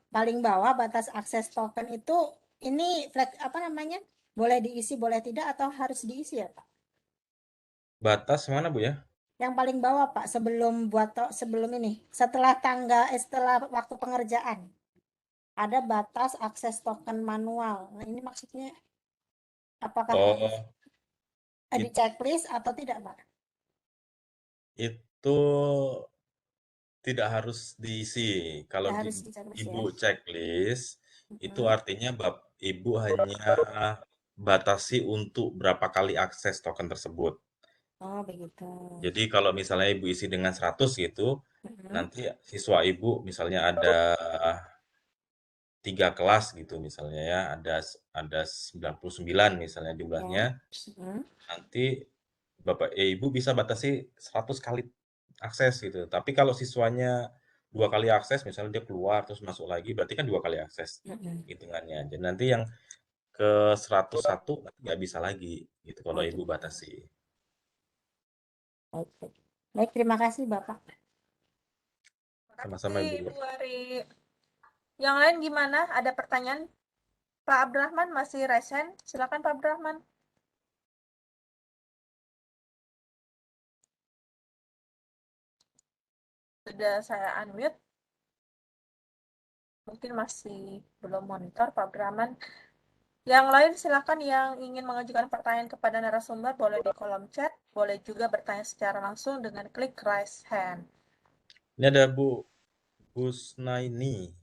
paling bawah batas akses token itu ini apa namanya? Boleh diisi, boleh tidak atau harus diisi ya, Pak?
batas mana Bu ya?
Yang paling bawah, Pak, sebelum sebelum ini, setelah waktu pengerjaan. Ada batas akses token manual. Nah, ini maksudnya apakah harus
Oh,
di
it-
checklist atau tidak, Pak?
itu tidak harus diisi. Kalau
Ya harus di checklist ya.
Ibu checklist, itu
Mm-mm.
artinya Ibu hanya batasi untuk berapa kali akses token tersebut.
Oh, begitu.
Jadi kalau misalnya Ibu isi dengan 100 gitu,
Mm-mm.
nanti siswa Ibu misalnya ada 3 kelas gitu misalnya ya, ada 99 misalnya
Ya.
jumlahnya,
Mm.
nanti Ibu bisa batasi 100 kali akses gitu. Tapi kalau siswanya 2 kali akses, misalnya dia keluar terus masuk lagi, berarti kan 2 kali akses
Mm-mm.
hitungannya. Jadi nanti yang ke 101 nanti nggak bisa lagi gitu kalau
Oh,
Ibu
gitu.
batasi.
Baik, baik. Baik, terima kasih Bapak.
Terima
Sama-sama
kasih,
Ibu ya.
Ibu Ari. Yang lain gimana? Ada pertanyaan? Pak Abdurrahman masih resen? Silakan Pak Abdurrahman. Sudah saya unmute. Mungkin masih belum monitor Pak Abdurrahman. Yang lain silakan yang ingin mengajukan pertanyaan kepada narasumber boleh di kolom chat, boleh juga bertanya secara langsung dengan klik raise hand.
Ini ada Bu Gusnaini.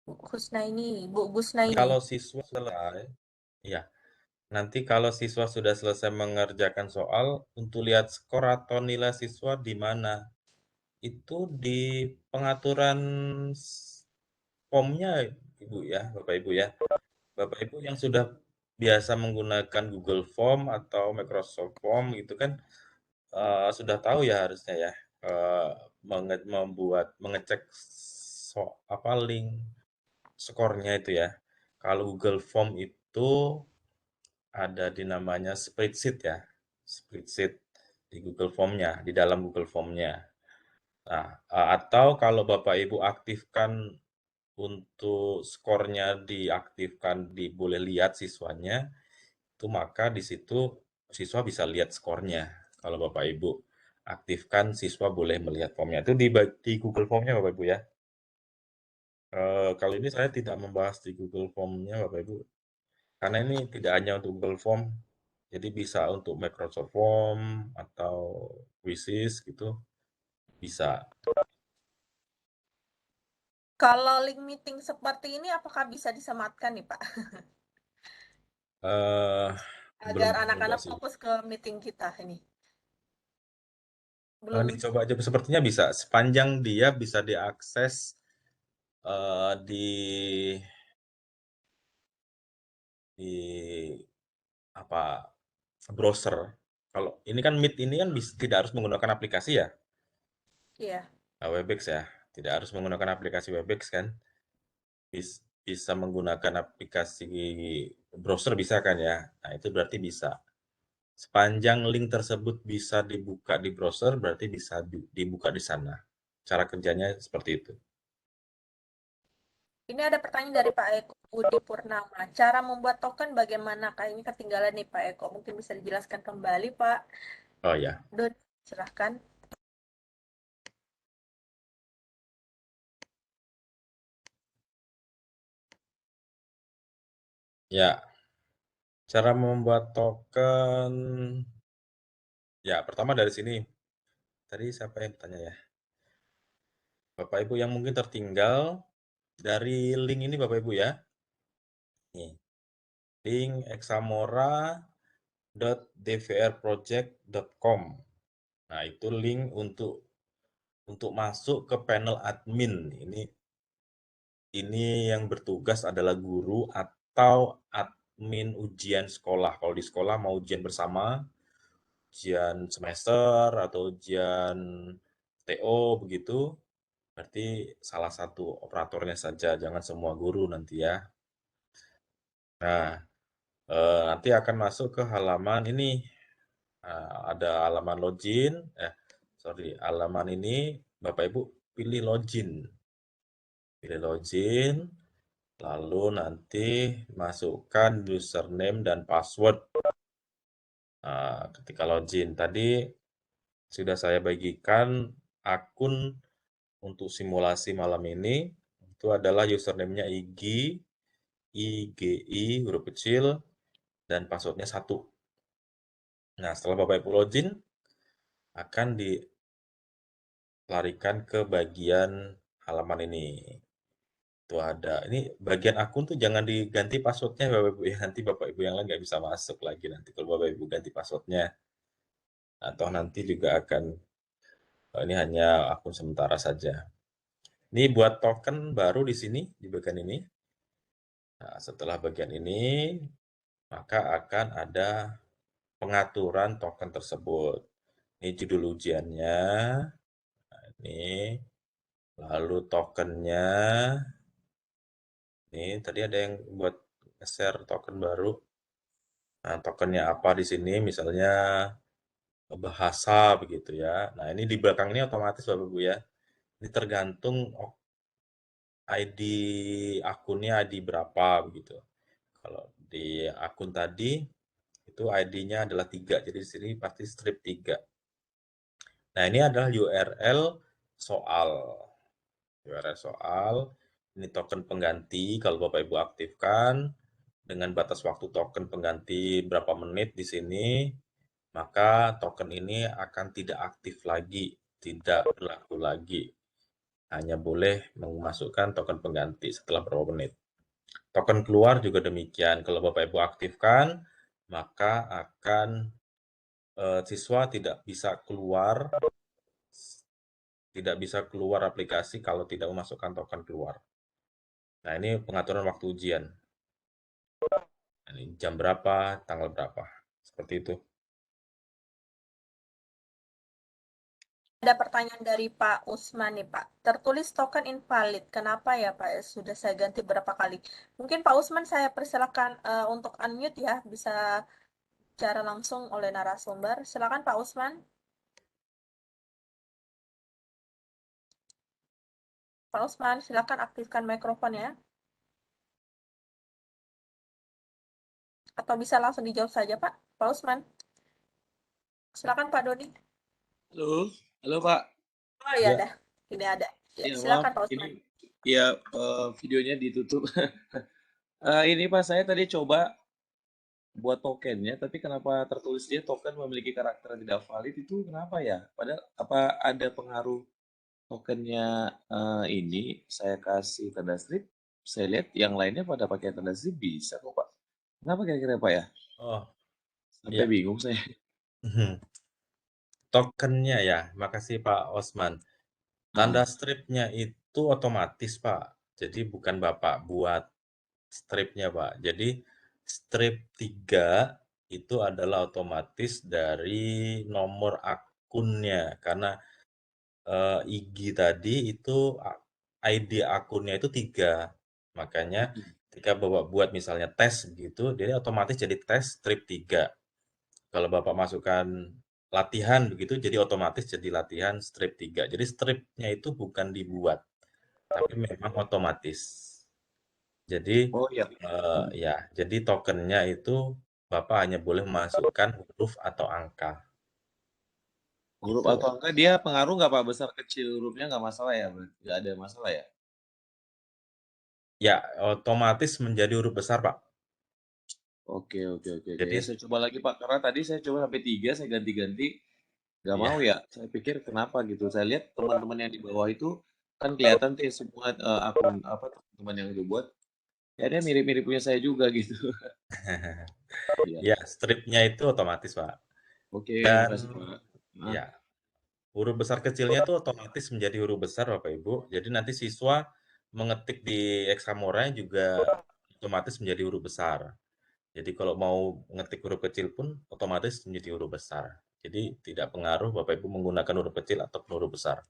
Bu Husnaini, Bu Gusnaini.
Kalau siswa selesai, ya, nanti kalau siswa sudah selesai mengerjakan soal, untuk lihat skor atau nilai siswa di mana? Itu di pengaturan formnya Ibu ya, Bapak Ibu ya. Bapak Ibu yang sudah biasa menggunakan Google Form atau Microsoft Form gitu kan sudah tahu ya harusnya ya mengecek link skornya itu ya. Kalau Google Form itu ada di namanya spreadsheet ya, spreadsheet di Google Form-nya, di dalam Google Form-nya. Nah, atau kalau Bapak Ibu aktifkan untuk skornya diaktifkan, boleh lihat siswanya, itu maka di situ siswa bisa lihat skornya. Kalau Bapak Ibu aktifkan, siswa boleh melihat formnya. Itu di Google Form-nya Bapak Ibu ya. Kalau ini saya tidak membahas di Google Form-nya Bapak Ibu, karena ini tidak hanya untuk Google Form, jadi bisa untuk Microsoft Form atau Quizzes gitu, bisa.
Kalau link meeting seperti ini apakah bisa disematkan nih Pak?
Eh, belum
Agar
coba
anak-anak
sih.
fokus ke meeting kita ini.
Ini
Belum.
coba aja, sepertinya bisa. Sepanjang dia bisa diakses di apa browser. Kalau ini kan Meet ini kan tidak harus menggunakan aplikasi ya,
Iya.
Webex ya, tidak harus menggunakan aplikasi Webex kan, bisa menggunakan aplikasi browser bisa kan ya. Nah itu berarti bisa. Sepanjang link tersebut bisa dibuka di browser, berarti bisa dibuka di sana. Cara kerjanya seperti itu.
Ini ada pertanyaan dari Pak Eko Budi Purnama. Cara membuat token bagaimana? Kayaknya ketinggalan nih Pak Eko. Mungkin bisa dijelaskan kembali Pak
Oh ya,
Don. Silahkan.
ya. Cara membuat token, ya pertama dari sini. Tadi siapa yang bertanya ya? Bapak Ibu yang mungkin tertinggal dari link ini Bapak Ibu ya. Nih, link examora.dvrproject.com. Nah, itu link untuk masuk ke panel admin. Ini yang bertugas adalah guru atau admin ujian sekolah. Kalau di sekolah mau ujian bersama, ujian semester atau ujian TO begitu, berarti salah satu operatornya saja, jangan semua guru nanti ya. Nah, nanti akan masuk ke halaman ini. Ada halaman login, halaman ini Bapak Ibu pilih login. Pilih login, lalu nanti masukkan username dan password. Ketika login tadi sudah saya bagikan akun untuk simulasi malam ini. Itu adalah username-nya IGI huruf kecil, dan passwordnya 1. Nah, setelah Bapak Ibu login, akan dilarikan ke bagian halaman ini. Itu ada. Ini bagian akun tuh jangan diganti passwordnya Bapak Ibu ya. Nanti Bapak Ibu yang lain nggak bisa masuk lagi nanti kalau Bapak Ibu ganti passwordnya. Atau nanti juga akan, ini hanya akun sementara saja. Ini buat token baru di sini, di bagian ini. Nah, setelah bagian ini, maka akan ada pengaturan token tersebut. Ini judul ujiannya. Nah, ini. Lalu tokennya. Ini tadi ada yang buat share token baru. Nah, tokennya apa di sini? Misalnya bahasa begitu ya. Nah, ini di belakang ini otomatis Bapak Ibu ya. Ini tergantung ID akunnya ID berapa begitu. Kalau di akun tadi itu ID-nya adalah 3, jadi di sini pasti strip 3. Nah, ini adalah URL soal. URL soal, ini token pengganti kalau Bapak Ibu aktifkan dengan batas waktu token pengganti berapa menit di sini, maka token ini akan tidak aktif lagi, tidak berlaku lagi. Hanya boleh memasukkan token pengganti setelah berapa menit. Token keluar juga demikian. Kalau Bapak Ibu aktifkan, maka akan siswa tidak bisa keluar aplikasi kalau tidak memasukkan token keluar. Nah, ini pengaturan waktu ujian. Nah, ini jam berapa, tanggal berapa. Seperti itu.
Ada pertanyaan dari Pak Usman nih Pak. Tertulis token invalid. Kenapa ya Pak? Sudah saya ganti berapa kali. Mungkin Pak Usman saya persilakan untuk unmute ya. Bisa bicara langsung oleh narasumber. Silakan Pak Usman. Pak Usman, silakan aktifkan mikrofon ya. Atau bisa langsung dijawab saja Pak. Pak Usman. Silakan Pak Doni.
Halo, halo Pak.
Oh iya,
Ya.
ada. Ini ada. Ya,
Ya
silakan
maaf,
Pak Usman.
ini ya videonya ditutup. Ini Pak, saya tadi coba buat tokennya, tapi kenapa tertulis dia token memiliki karakter yang tidak valid itu kenapa ya? Padahal apa ada pengaruh tokennya ini saya kasih tanda strip, saya lihat yang lainnya pada pakai tanda strip bisa kok Pak. Kenapa kira-kira Pak ya?
Oh,
Sampai
iya.
bingung saya.
Tokennya ya, makasih Pak Osman. Tanda stripnya itu otomatis Pak. Jadi bukan Bapak buat stripnya, Pak. Jadi strip 3 itu adalah otomatis dari nomor akunnya. Karena IG tadi itu ID akunnya itu 3. Makanya ketika Bapak buat misalnya tes gitu, dia otomatis jadi tes strip 3. Kalau Bapak masukkan latihan begitu, jadi otomatis jadi latihan strip 3. Jadi stripnya itu bukan dibuat, tapi memang otomatis. Jadi
Oh ya.
ya, jadi tokennya itu Bapak hanya boleh memasukkan huruf atau angka.
Huruf
Gitu.
atau angka dia pengaruh nggak Pak? Besar kecil hurufnya nggak masalah ya? Nggak ada masalah ya?
Ya, otomatis menjadi huruf besar, Pak.
Oke, oke, oke, oke.
Jadi
Ya, saya coba lagi Pak, karena tadi saya coba sampai 3, saya ganti-ganti, nggak mau
ya,
ya. Saya pikir kenapa gitu. Saya lihat teman-teman yang di bawah itu kan kelihatan tuh ya semua akun apa teman-teman yang dibuat, ya dia mirip-mirip punya saya juga gitu. Iya.
ya stripnya itu otomatis, Pak.
Oke,
Dan
makasih Pak. Nah,
ya, huruf besar kecilnya itu otomatis menjadi huruf besar, Bapak Ibu. Jadi nanti siswa mengetik di Examora juga otomatis menjadi huruf besar. Jadi kalau mau ngetik huruf kecil pun otomatis menjadi huruf besar. Jadi tidak pengaruh Bapak Ibu menggunakan huruf kecil atau huruf besar.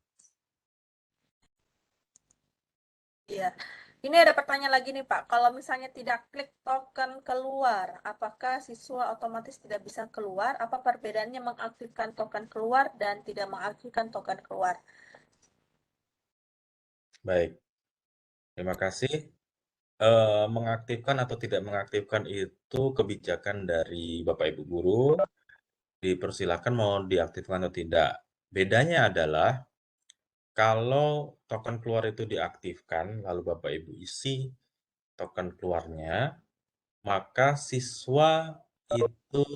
Iya. Ini ada pertanyaan lagi nih Pak, kalau misalnya tidak klik token keluar, apakah siswa otomatis tidak bisa keluar? Apa perbedaannya mengaktifkan token keluar dan tidak mengaktifkan token keluar?
Baik, terima kasih. Mengaktifkan atau tidak mengaktifkan itu kebijakan dari Bapak Ibu guru. Dipersilakan mau diaktifkan atau tidak. Bedanya adalah kalau token keluar itu diaktifkan, lalu Bapak Ibu isi token keluarnya, maka siswa itu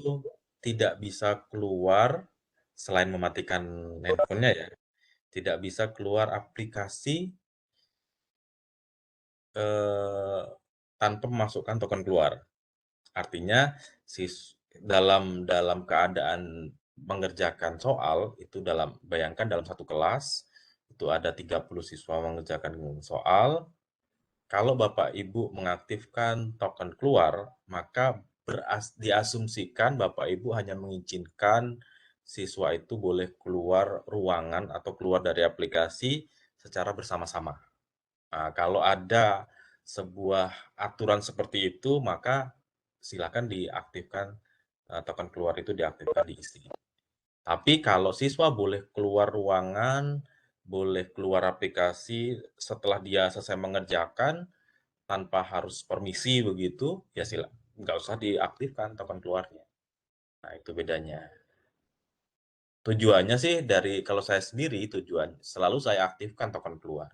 tidak bisa keluar selain mematikan handphonenya ya, tidak bisa keluar aplikasi tanpa memasukkan token keluar. Artinya dalam keadaan mengerjakan soal itu bayangkan dalam satu kelas itu ada 30 siswa mengerjakan soal. Kalau Bapak Ibu mengaktifkan token keluar, maka diasumsikan Bapak Ibu hanya mengizinkan siswa itu boleh keluar ruangan atau keluar dari aplikasi secara bersama-sama. Nah, kalau ada sebuah aturan seperti itu, maka silakan diaktifkan token keluar itu diaktifkan diisi. Tapi kalau siswa boleh keluar ruangan, boleh keluar aplikasi setelah dia selesai mengerjakan tanpa harus permisi begitu, ya nggak usah diaktifkan token keluarnya. Nah, itu bedanya. Tujuannya sih kalau saya sendiri tujuan selalu saya aktifkan token keluar.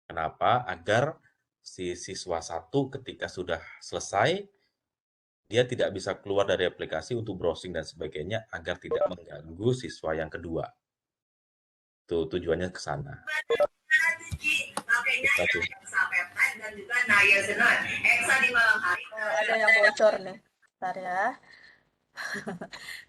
Kenapa? Agar si siswa satu ketika sudah selesai, dia tidak bisa keluar dari aplikasi untuk browsing dan sebagainya agar tidak mengganggu siswa yang kedua. Itu tujuannya ke sana.
Ada yang bocor nih. Bentar ya.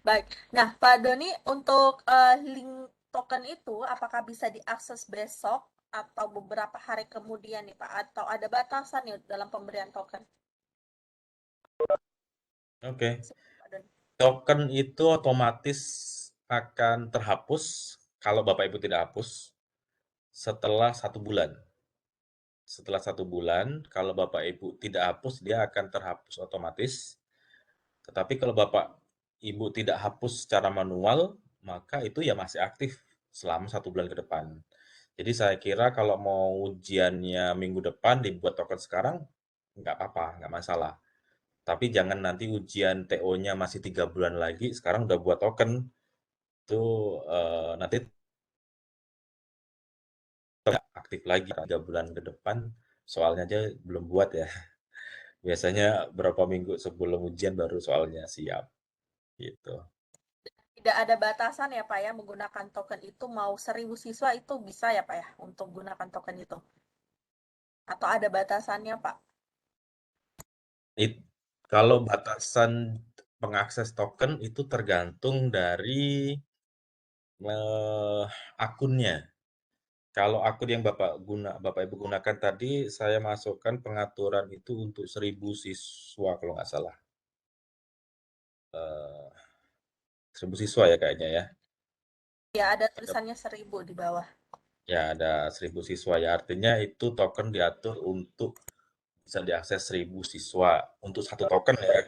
Baik. Nah, Pak Doni, untuk link token itu apakah bisa diakses besok atau beberapa hari kemudian nih Pak? Atau ada batasan nih dalam pemberian token?
Oke.
Pak Doni.
Token itu otomatis akan terhapus kalau Bapak Ibu tidak hapus setelah 1 bulan. Setelah 1 bulan, kalau Bapak Ibu tidak hapus, dia akan terhapus otomatis. Tetapi kalau Bapak Ibu tidak hapus secara manual, maka itu ya masih aktif selama 1 bulan ke depan. Jadi saya kira kalau mau ujiannya minggu depan dibuat token sekarang, nggak apa-apa, nggak masalah. Tapi jangan nanti ujian TO-nya masih 3 bulan lagi, sekarang udah buat token, itu nanti aktif lagi 3 bulan ke depan, soalnya aja belum buat ya. Biasanya berapa minggu sebelum ujian baru soalnya siap, gitu.
Tidak ada batasan ya Pak ya menggunakan token itu, mau 1000 siswa itu bisa ya Pak ya untuk gunakan token itu? Atau ada batasannya Pak?
Kalau batasan pengakses token itu tergantung dari akunnya. Kalau akun yang Bapak Ibu gunakan tadi, saya masukkan pengaturan itu untuk 1000 siswa kalau nggak salah. 1000 siswa ya kayaknya ya.
Ya, ada tulisannya 1000 di bawah.
Ya, ada 1000 siswa ya. Artinya itu token diatur untuk bisa diakses 1000 siswa untuk satu token ya.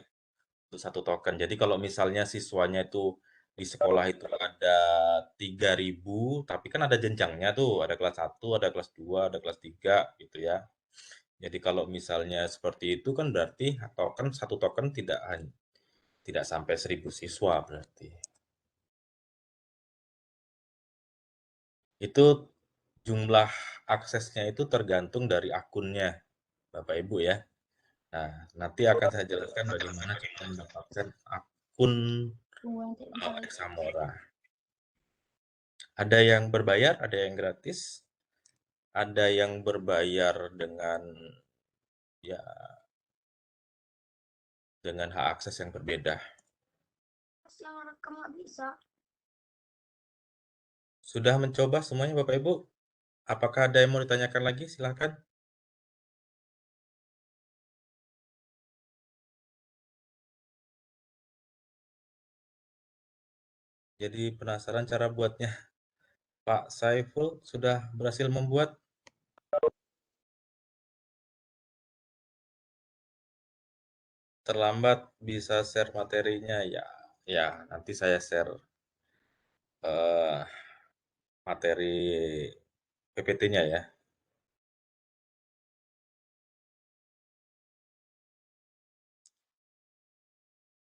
Untuk satu token. Jadi kalau misalnya siswanya itu di sekolah itu ada 3000, tapi kan ada jenjangnya tuh, ada kelas 1, ada kelas 2, ada kelas 3 gitu ya. Jadi kalau misalnya seperti itu kan berarti token satu token tidak sampai 1000 siswa berarti. Itu jumlah aksesnya itu tergantung dari akunnya, Bapak Ibu ya. Nah, nanti akan saya jelaskan bagaimana cara mendapatkan akun Examora. Ada yang berbayar, ada yang gratis, ada yang berbayar ya dengan hak akses yang berbeda.
Yang rekam nggak bisa.
Sudah mencoba semuanya Bapak Ibu? Apakah ada yang mau ditanyakan lagi? Silakan. Jadi penasaran cara buatnya. Pak Saiful sudah berhasil membuat? Terlambat bisa share materinya ya. Ya, nanti saya share materi PPT-nya ya.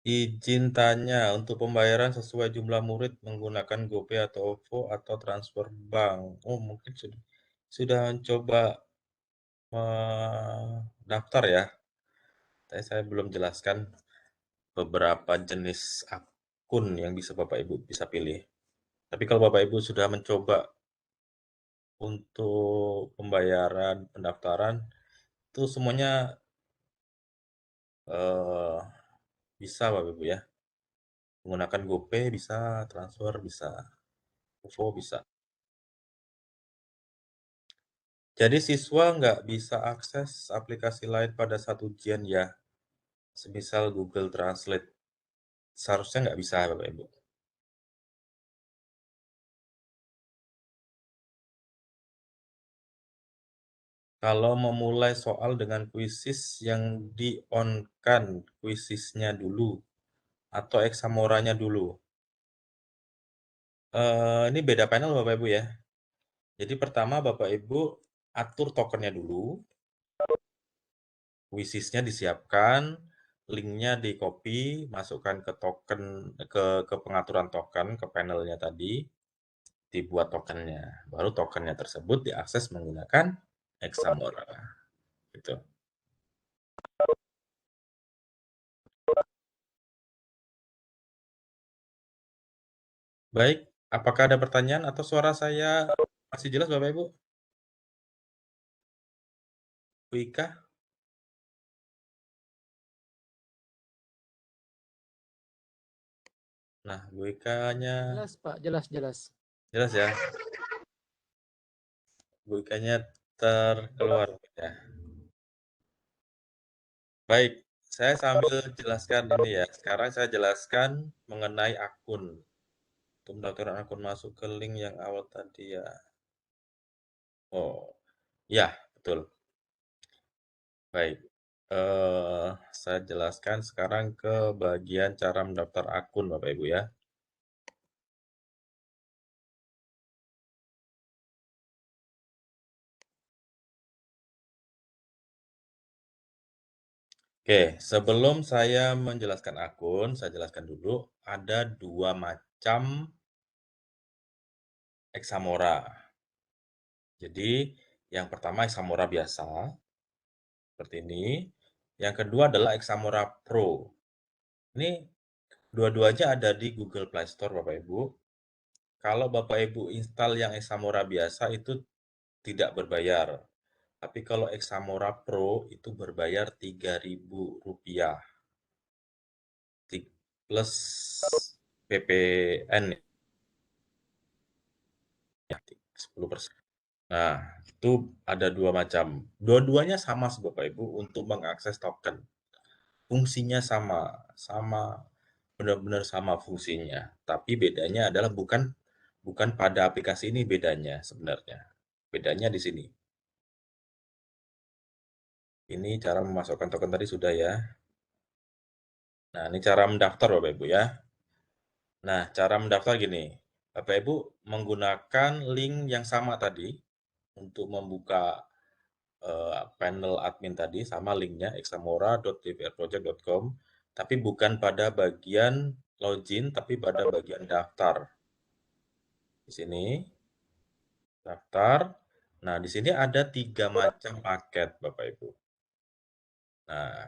Izin tanya, untuk pembayaran sesuai jumlah murid menggunakan GoPay atau OVO atau transfer bank. Oh, mungkin sudah mencoba daftar ya. Tapi saya belum jelaskan beberapa jenis akun yang bisa Bapak Ibu bisa pilih. Tapi kalau Bapak Ibu sudah mencoba untuk pembayaran pendaftaran, itu semuanya bisa Bapak Ibu ya. Menggunakan GoPay bisa, transfer bisa, OVO bisa. Jadi siswa nggak bisa akses aplikasi lain pada saat ujian ya, semisal Google Translate. Seharusnya nggak bisa Bapak Ibu. Kalau memulai soal dengan kuisis yang di-on-kan kuisisnya dulu atau Examoranya dulu. Ini beda panel Bapak Ibu ya. Jadi pertama Bapak Ibu atur tokennya dulu, kuisisnya disiapkan, linknya di copy, masukkan ke token ke pengaturan token ke panelnya tadi, dibuat tokennya. Baru tokennya tersebut diakses menggunakan Examora. Gitu. Baik, apakah ada pertanyaan atau suara saya masih jelas Bapak Ibu? Bu Ika? Nah, Bu Ika-nya
Jelas Pak, jelas.
jelas ya? Bu Ika-nya terkeluar ya. Baik, saya sambil jelaskan ini ya. Sekarang saya jelaskan mengenai akun. Untuk mendaftarkan akun masuk ke link yang awal tadi ya. Oh, ya, betul. Baik. Saya jelaskan sekarang ke bagian cara mendaftar akun Bapak Ibu ya. Oke, sebelum saya menjelaskan akun, saya jelaskan dulu ada dua macam Examora. Jadi, yang pertama Examora biasa, seperti ini. Yang kedua adalah Examora Pro. Ini dua-duanya ada di Google Play Store, Bapak Ibu. Kalau Bapak Ibu install yang Examora biasa itu tidak berbayar. Tapi kalau Examora Pro itu berbayar Rp3.000 plus PPN ya, 10%. Nah, itu ada dua macam. Dua-duanya sama sih Bapak Ibu untuk mengakses token. Fungsinya sama benar-benar sama fungsinya. Tapi bedanya adalah bukan pada aplikasi ini bedanya sebenarnya. Bedanya di sini. Ini cara memasukkan token tadi sudah ya. Nah, ini cara mendaftar Bapak Ibu ya. Nah, cara mendaftar gini. Bapak Ibu menggunakan link yang sama tadi untuk membuka panel admin tadi, sama linknya examora.dvrproject.com, tapi bukan pada bagian login, tapi pada bagian daftar. Di sini, daftar. Nah, di sini ada 3 macam paket, Bapak Ibu. Nah,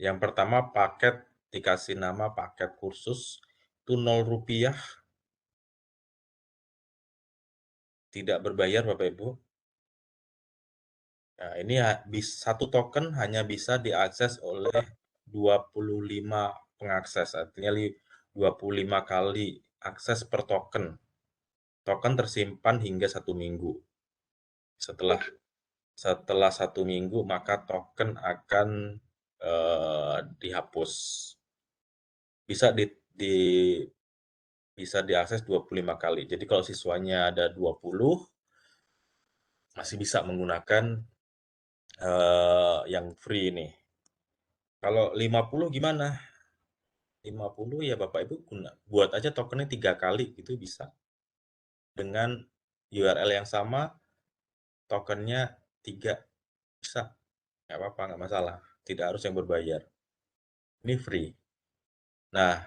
yang pertama paket dikasih nama paket kursus, itu Rp0, tidak berbayar Bapak Ibu. Nah, ini satu token hanya bisa diakses oleh 25 pengakses, artinya 25 kali akses per token. Token tersimpan hingga 1 minggu. Setelah 1 minggu, maka token akan dihapus. Bisa bisa diakses 25 kali. Jadi kalau siswanya ada 20, masih bisa menggunakan yang free ini. Kalau 50 gimana? 50 ya Bapak Ibu buat aja tokennya 3 kali gitu bisa. Dengan URL yang sama, tokennya 3 bisa. Nggak apa-apa, nggak masalah. Tidak harus yang berbayar. Ini free. Nah,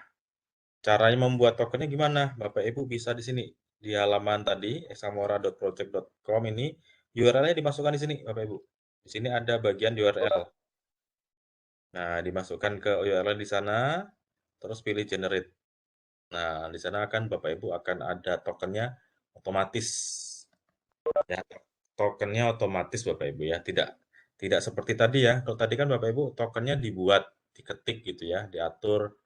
caranya membuat tokennya gimana? Bapak Ibu bisa di sini. Di halaman tadi, examora.project.com ini, URL-nya dimasukkan di sini Bapak Ibu. Di sini ada bagian URL. Nah, dimasukkan ke URL di sana, terus pilih generate. Nah, di sana akan Bapak Ibu akan ada tokennya otomatis. Ya, tokennya otomatis Bapak Ibu ya, tidak seperti tadi ya. Kalau tadi kan Bapak Ibu tokennya dibuat, diketik gitu ya, diatur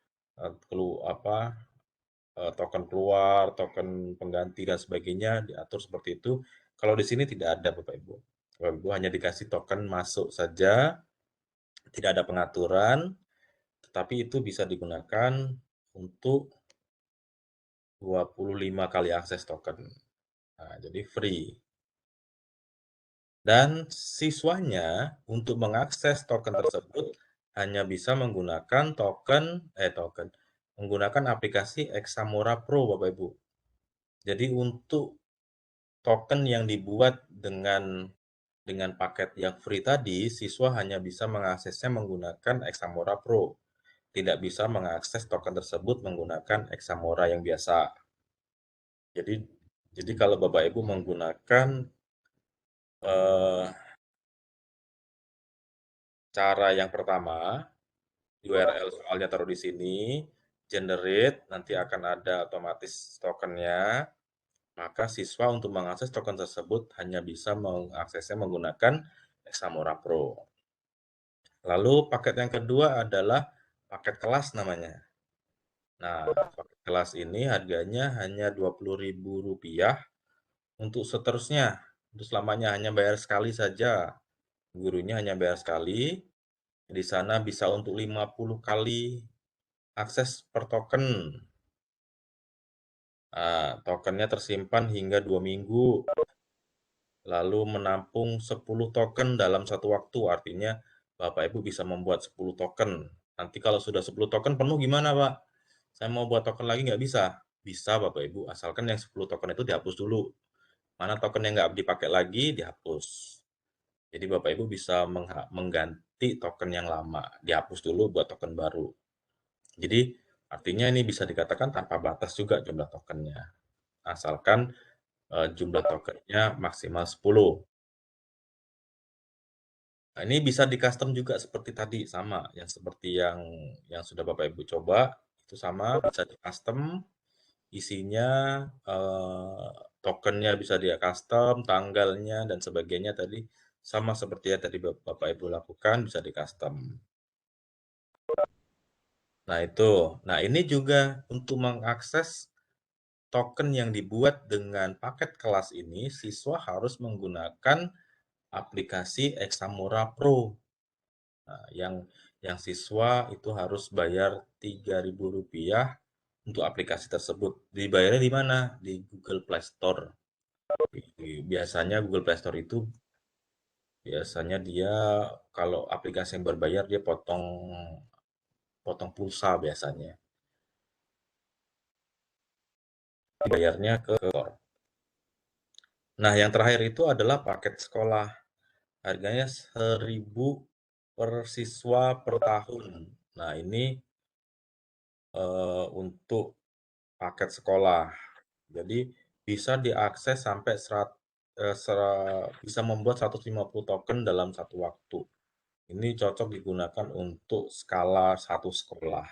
token keluar, token pengganti dan sebagainya diatur seperti itu. Kalau di sini tidak ada Bapak Ibu. Bapak Ibu hanya dikasih token masuk saja, tidak ada pengaturan, tetapi itu bisa digunakan untuk 25 kali akses token. Nah, jadi free. Dan siswanya untuk mengakses token tersebut hanya bisa menggunakan menggunakan aplikasi Examora Pro Bapak Ibu. Jadi untuk token yang dibuat dengan paket yang free tadi, siswa hanya bisa mengaksesnya menggunakan Examora Pro. Tidak bisa mengakses token tersebut menggunakan Examora yang biasa. Jadi kalau Bapak Ibu menggunakan cara yang pertama, URL soalnya taruh di sini, generate, nanti akan ada otomatis tokennya, maka siswa untuk mengakses token tersebut hanya bisa mengaksesnya menggunakan Examora Pro. Lalu paket yang kedua adalah paket kelas namanya. Nah, paket kelas ini harganya hanya Rp20.000 untuk seterusnya. Untuk selamanya hanya bayar sekali saja. Gurunya hanya bayar sekali. Di sana bisa untuk 50 kali akses per token. Nah, tokennya tersimpan hingga 2 minggu. Lalu menampung 10 token dalam satu waktu. Artinya Bapak Ibu bisa membuat 10 token. Nanti kalau sudah 10 token penuh gimana Pak? Saya mau buat token lagi nggak bisa? Bisa Bapak Ibu, asalkan yang 10 token itu dihapus dulu. Mana token yang nggak dipakai lagi, dihapus. Jadi Bapak Ibu bisa mengganti token yang lama. Dihapus dulu buat token baru. Jadi artinya ini bisa dikatakan tanpa batas juga jumlah tokennya. Asalkan jumlah tokennya maksimal 10. Nah, ini bisa di custom juga seperti tadi, sama yang seperti yang sudah Bapak Ibu coba, itu sama bisa di custom, isinya tokennya bisa di custom, tanggalnya dan sebagainya tadi sama seperti yang tadi Bapak Ibu lakukan bisa di custom. Nah, itu. Nah, ini juga untuk mengakses token yang dibuat dengan paket kelas ini, siswa harus menggunakan aplikasi Examora Pro. Nah, yang siswa itu harus bayar Rp3.000 untuk aplikasi tersebut. Dibayarnya di mana? Di Google Play Store. Biasanya Google Play Store itu biasanya dia kalau aplikasi yang berbayar dia potong pulsa biasanya. Dibayarnya ke store. Nah, yang terakhir itu adalah paket sekolah. Harganya 1.000 per siswa per tahun. Nah, ini untuk paket sekolah. Jadi bisa diakses sampai bisa membuat 150 token dalam satu waktu. Ini cocok digunakan untuk skala satu sekolah.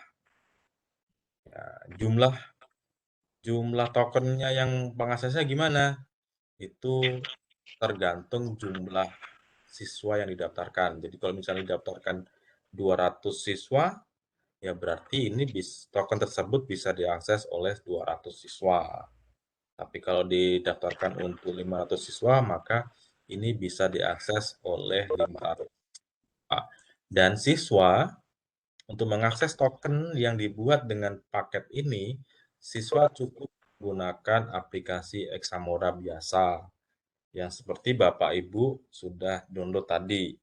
Ya, jumlah tokennya yang pengaksesnya gimana? Itu tergantung jumlah siswa yang didaftarkan. Jadi kalau misalnya didaftarkan 200 siswa, ya berarti ini token tersebut bisa diakses oleh 200 siswa. Tapi kalau didaftarkan untuk 500 siswa, maka ini bisa diakses oleh 500 siswa. Dan siswa, untuk mengakses token yang dibuat dengan paket ini, siswa cukup menggunakan aplikasi Examora biasa, yang seperti Bapak Ibu sudah download tadi.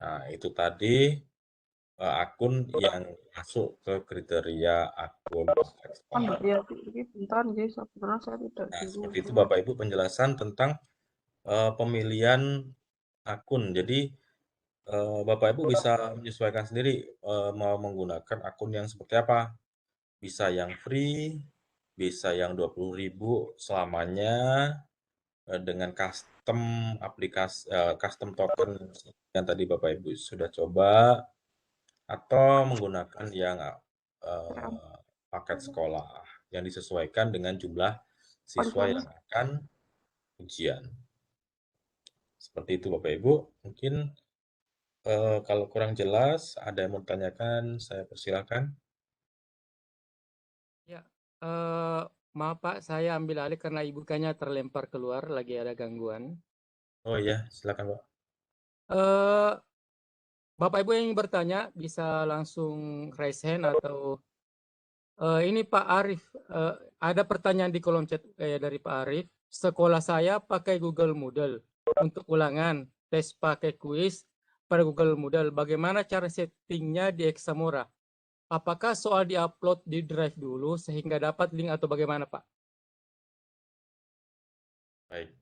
Nah, itu tadi akun yang masuk ke kriteria akun Examora.
Iya, bentar, jadi sebenarnya saya tidak
Nah, seperti itu
dulu.
Bapak Ibu penjelasan tentang pemilihan akun. Jadi Bapak Ibu bisa menyesuaikan sendiri mau menggunakan akun yang seperti apa. Bisa yang free, bisa yang 20.000 selamanya dengan custom aplikasi custom token yang tadi Bapak Ibu sudah coba, atau menggunakan yang paket sekolah yang disesuaikan dengan jumlah siswa yang akan ujian. Seperti itu Bapak Ibu. Mungkin kalau kurang jelas, ada yang mau ditanyakan, saya persilakan.
Ya, maaf Pak, saya ambil alih karena ibu kayaknya terlempar keluar, lagi ada gangguan.
Oh iya, silakan Pak.
Eh, Bapak Ibu yang bertanya bisa langsung raise hand atau ini Pak Arif, ada pertanyaan di kolom chat dari Pak Arif. Sekolah saya pakai Google Moodle untuk ulangan, tes pakai kuis pada Google Moodle. Bagaimana cara settingnya di Examora? Apakah soal diupload di drive dulu sehingga dapat link atau bagaimana Pak?
Baik.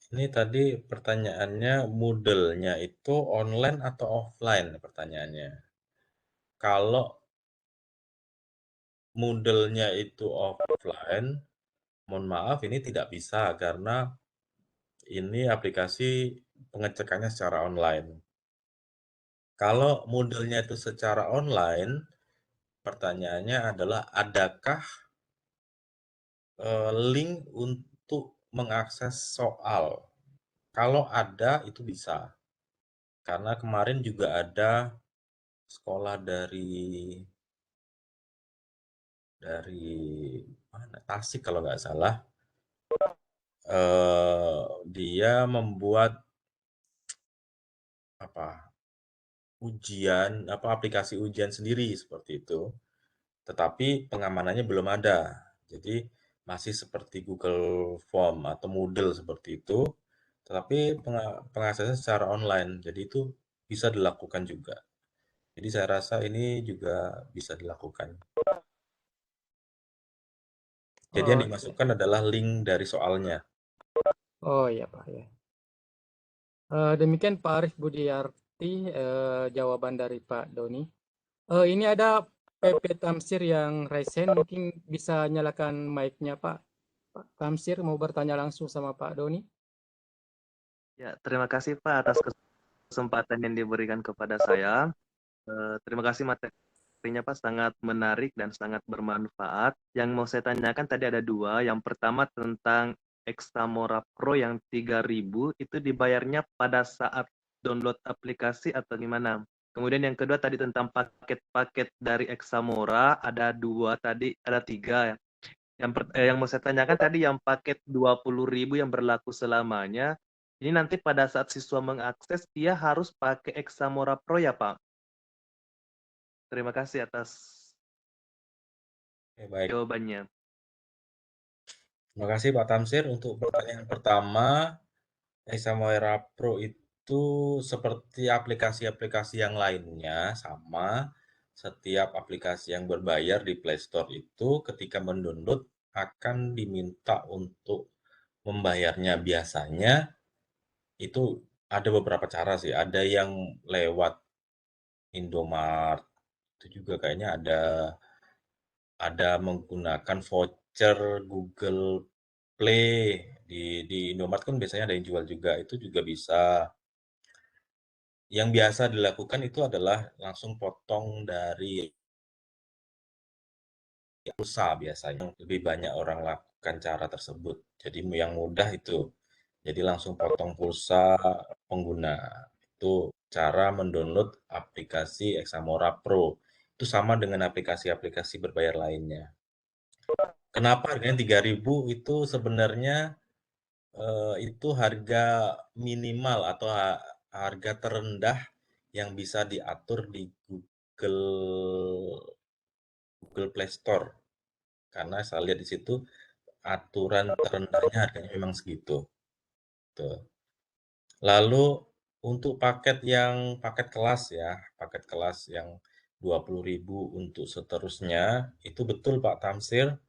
Ini tadi pertanyaannya, Moodle-nya itu online atau offline pertanyaannya. Kalau Moodle-nya itu offline, mohon maaf ini tidak bisa karena ini aplikasi pengecekannya secara online. Kalau Moodle-nya itu secara online, pertanyaannya adalah adakah link untuk mengakses soal? Kalau ada itu bisa. Karena kemarin juga ada sekolah dari mana, Tasik kalau nggak salah, dia membuat aplikasi ujian sendiri seperti itu, tetapi pengamanannya belum ada. Jadi masih seperti Google Form atau Moodle seperti itu, tetapi pengaksesnya secara online. Jadi itu bisa dilakukan juga. Jadi saya rasa ini juga bisa dilakukan. Jadi yang dimasukkan adalah link dari soalnya.
Oh iya Pak ya. Demikian Pak Arif Budiarti jawaban dari Pak Doni. Ini ada PP Tamsir yang raise hand, mungkin bisa nyalakan mic-nya Pak. Pak Tamsir mau bertanya langsung sama Pak Doni.
Ya, terima kasih Pak atas kesempatan yang diberikan kepada saya. Terima kasih materinya Pak, sangat menarik dan sangat bermanfaat. Yang mau saya tanyakan tadi ada dua. Yang pertama tentang Examora Pro yang 3.000 itu dibayarnya pada saat download aplikasi atau gimana? Kemudian yang kedua tadi tentang paket-paket dari Examora ada dua tadi, ada tiga. Yang mau saya tanyakan tadi yang paket 20.000 yang berlaku selamanya, ini nanti pada saat siswa mengakses dia harus pakai Examora Pro ya Pak? Terima kasih atas
Oke, baik.
jawabannya.
Terima kasih Pak Tamsir untuk pertanyaan pertama. Examora Pro itu seperti aplikasi-aplikasi yang lainnya sama. Setiap aplikasi yang berbayar di Play Store itu ketika mendownload akan diminta untuk membayarnya. Biasanya itu ada beberapa cara sih. Ada yang lewat Indomart, itu juga kayaknya ada menggunakan voucher Google Play di Indomart kan biasanya ada yang jual juga, itu juga bisa. Yang biasa dilakukan itu adalah langsung potong dari pulsa biasanya. Lebih banyak orang lakukan cara tersebut. Jadi yang mudah itu. Jadi langsung potong pulsa pengguna. Itu cara mendownload aplikasi Examora Pro. Itu sama dengan aplikasi-aplikasi berbayar lainnya. Kenapa harganya 3.000 itu sebenarnya itu harga minimal atau harga terendah yang bisa diatur di Google Play Store. Karena saya lihat di situ aturan terendahnya harganya memang segitu. Tuh. Lalu untuk paket kelas ya, paket kelas yang 20.000 untuk seterusnya, itu betul Pak Tamsir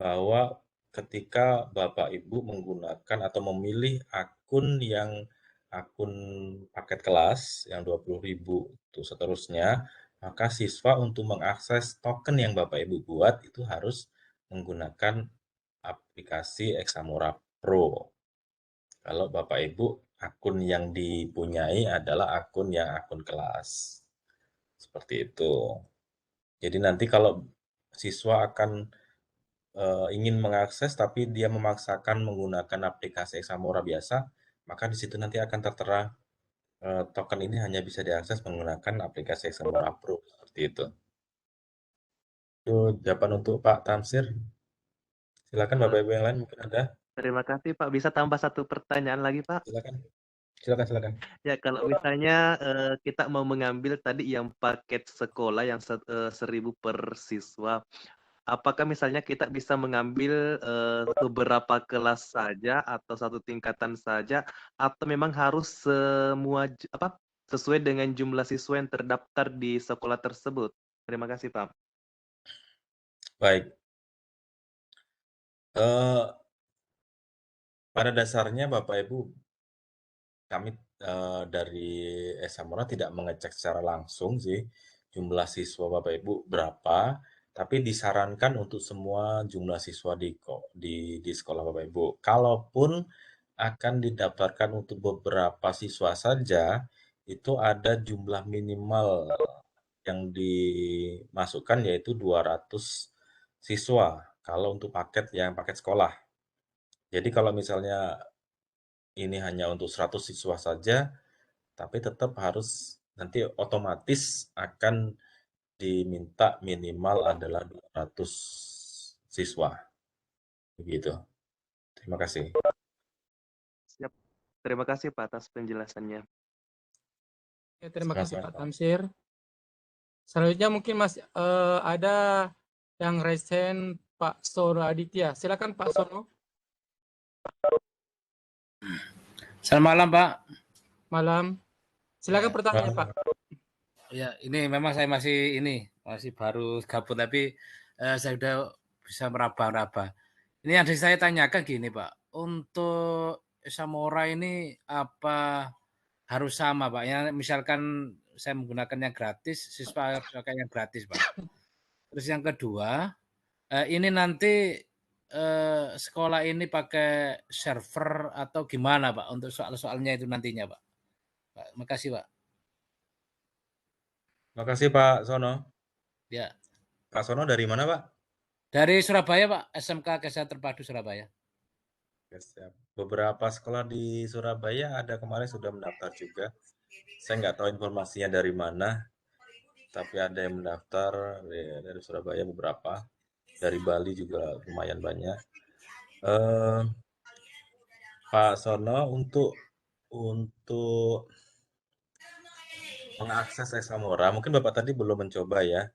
bahwa ketika Bapak Ibu menggunakan atau memilih akun paket kelas yang 20.000 itu seterusnya, maka siswa untuk mengakses token yang Bapak Ibu buat itu harus menggunakan aplikasi Examora Pro. Kalau Bapak Ibu akun yang dipunyai adalah akun kelas. Seperti itu. Jadi nanti kalau siswa akan ingin mengakses tapi dia memaksakan menggunakan aplikasi Examora biasa, maka di situ nanti akan tertera token ini hanya bisa diakses menggunakan aplikasi Examora Pro seperti itu. Itu jawaban untuk Pak Tamsir. Silakan Bapak Ibu yang lain mungkin ada.
Terima kasih Pak. Bisa tambah satu pertanyaan lagi Pak?
Silakan.
Ya kalau misalnya kita mau mengambil tadi yang paket sekolah yang 1.000 per siswa, apakah misalnya kita bisa mengambil beberapa kelas saja atau satu tingkatan saja, atau memang harus sesuai dengan jumlah siswa yang terdaftar di sekolah tersebut? Terima kasih Pak.
Baik. Pada dasarnya Bapak Ibu, kami dari Examora tidak mengecek secara langsung sih jumlah siswa Bapak Ibu berapa, tapi disarankan untuk semua jumlah siswa di sekolah Bapak Ibu. Kalaupun akan didaftarkan untuk beberapa siswa saja, itu ada jumlah minimal yang dimasukkan yaitu 200 siswa kalau untuk paket sekolah. Jadi kalau misalnya ini hanya untuk 100 siswa saja, tapi tetap harus nanti otomatis akan diminta minimal adalah 200 siswa. Begitu. Terima kasih.
Siap. Terima kasih Pak atas penjelasannya.
Ya, terima kasih
Sama-sama,
Pak
Pak.
Tamsir. Selanjutnya mungkin masih ada yang raise hand Pak Sono Aditya. Silakan Pak Sono.
Selamat malam Pak.
Malam. Silakan pertanyaannya Pak.
Ya ini memang saya masih baru gabut tapi saya sudah bisa meraba-raba. Ini yang saya tanyakan gini Pak, untuk Examora ini apa harus sama Pak? Ya misalkan saya menggunakan yang gratis, siswa harus pakai yang gratis Pak. Terus yang kedua, ini nanti sekolah ini pakai server atau gimana Pak untuk soal-soalnya itu nantinya Pak? Pak, makasih Pak.
Makasih Pak Sono.
Ya.
Pak Sono dari mana Pak?
Dari Surabaya Pak, SMK Kesehatan Terpadu Surabaya.
Beberapa sekolah di Surabaya ada kemarin sudah mendaftar juga. Saya nggak tahu informasinya dari mana, tapi ada yang mendaftar dari Surabaya beberapa. dari Bali juga lumayan banyak. Eh, Pak Sono, untuk mengakses Examora, mungkin Bapak tadi belum mencoba ya.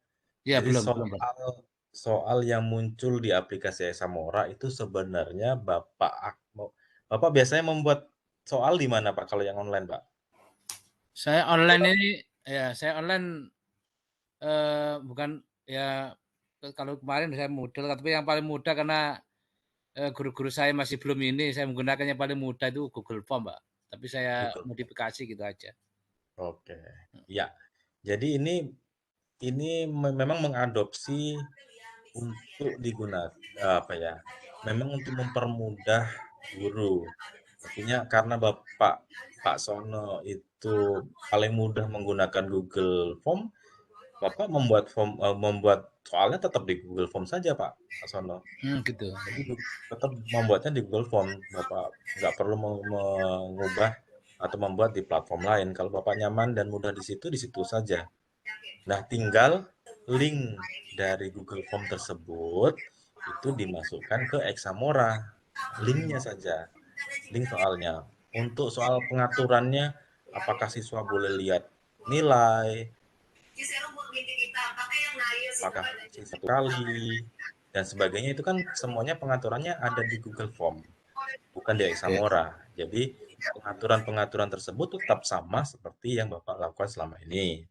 Ya,
Jadi
belum, Pak.
soal yang muncul di aplikasi Examora itu sebenarnya Bapak biasanya membuat soal di mana Pak kalau yang online Pak?
Saya online ini, ya, saya online bukan ya kalau kemarin saya model, tapi yang paling mudah karena guru-guru saya masih belum ini, saya menggunakan yang paling mudah itu Google Form, Pak. Tapi saya
Google.
modifikasi gitu aja.
Oke. Ya. Jadi ini memang mengadopsi untuk digunakan apa ya? Memang untuk mempermudah guru. Artinya karena Pak Sono itu paling mudah menggunakan Google Form, Bapak membuat soalnya tetap di Google Form saja Pak Sono.
Gitu.
Jadi tetap membuatnya di Google Form. Bapak nggak perlu mengubah atau membuat di platform lain. Kalau Bapak nyaman dan mudah di situ saja. Nah, tinggal link dari Google Form tersebut itu dimasukkan ke Examora. Linknya saja, link soalnya. Untuk soal pengaturannya, apakah siswa boleh lihat nilai, apakah satu kali, dan sebagainya itu kan semuanya pengaturannya ada di Google Form, bukan di Examora. Jadi pengaturan-pengaturan tersebut tetap sama seperti yang Bapak lakukan selama ini.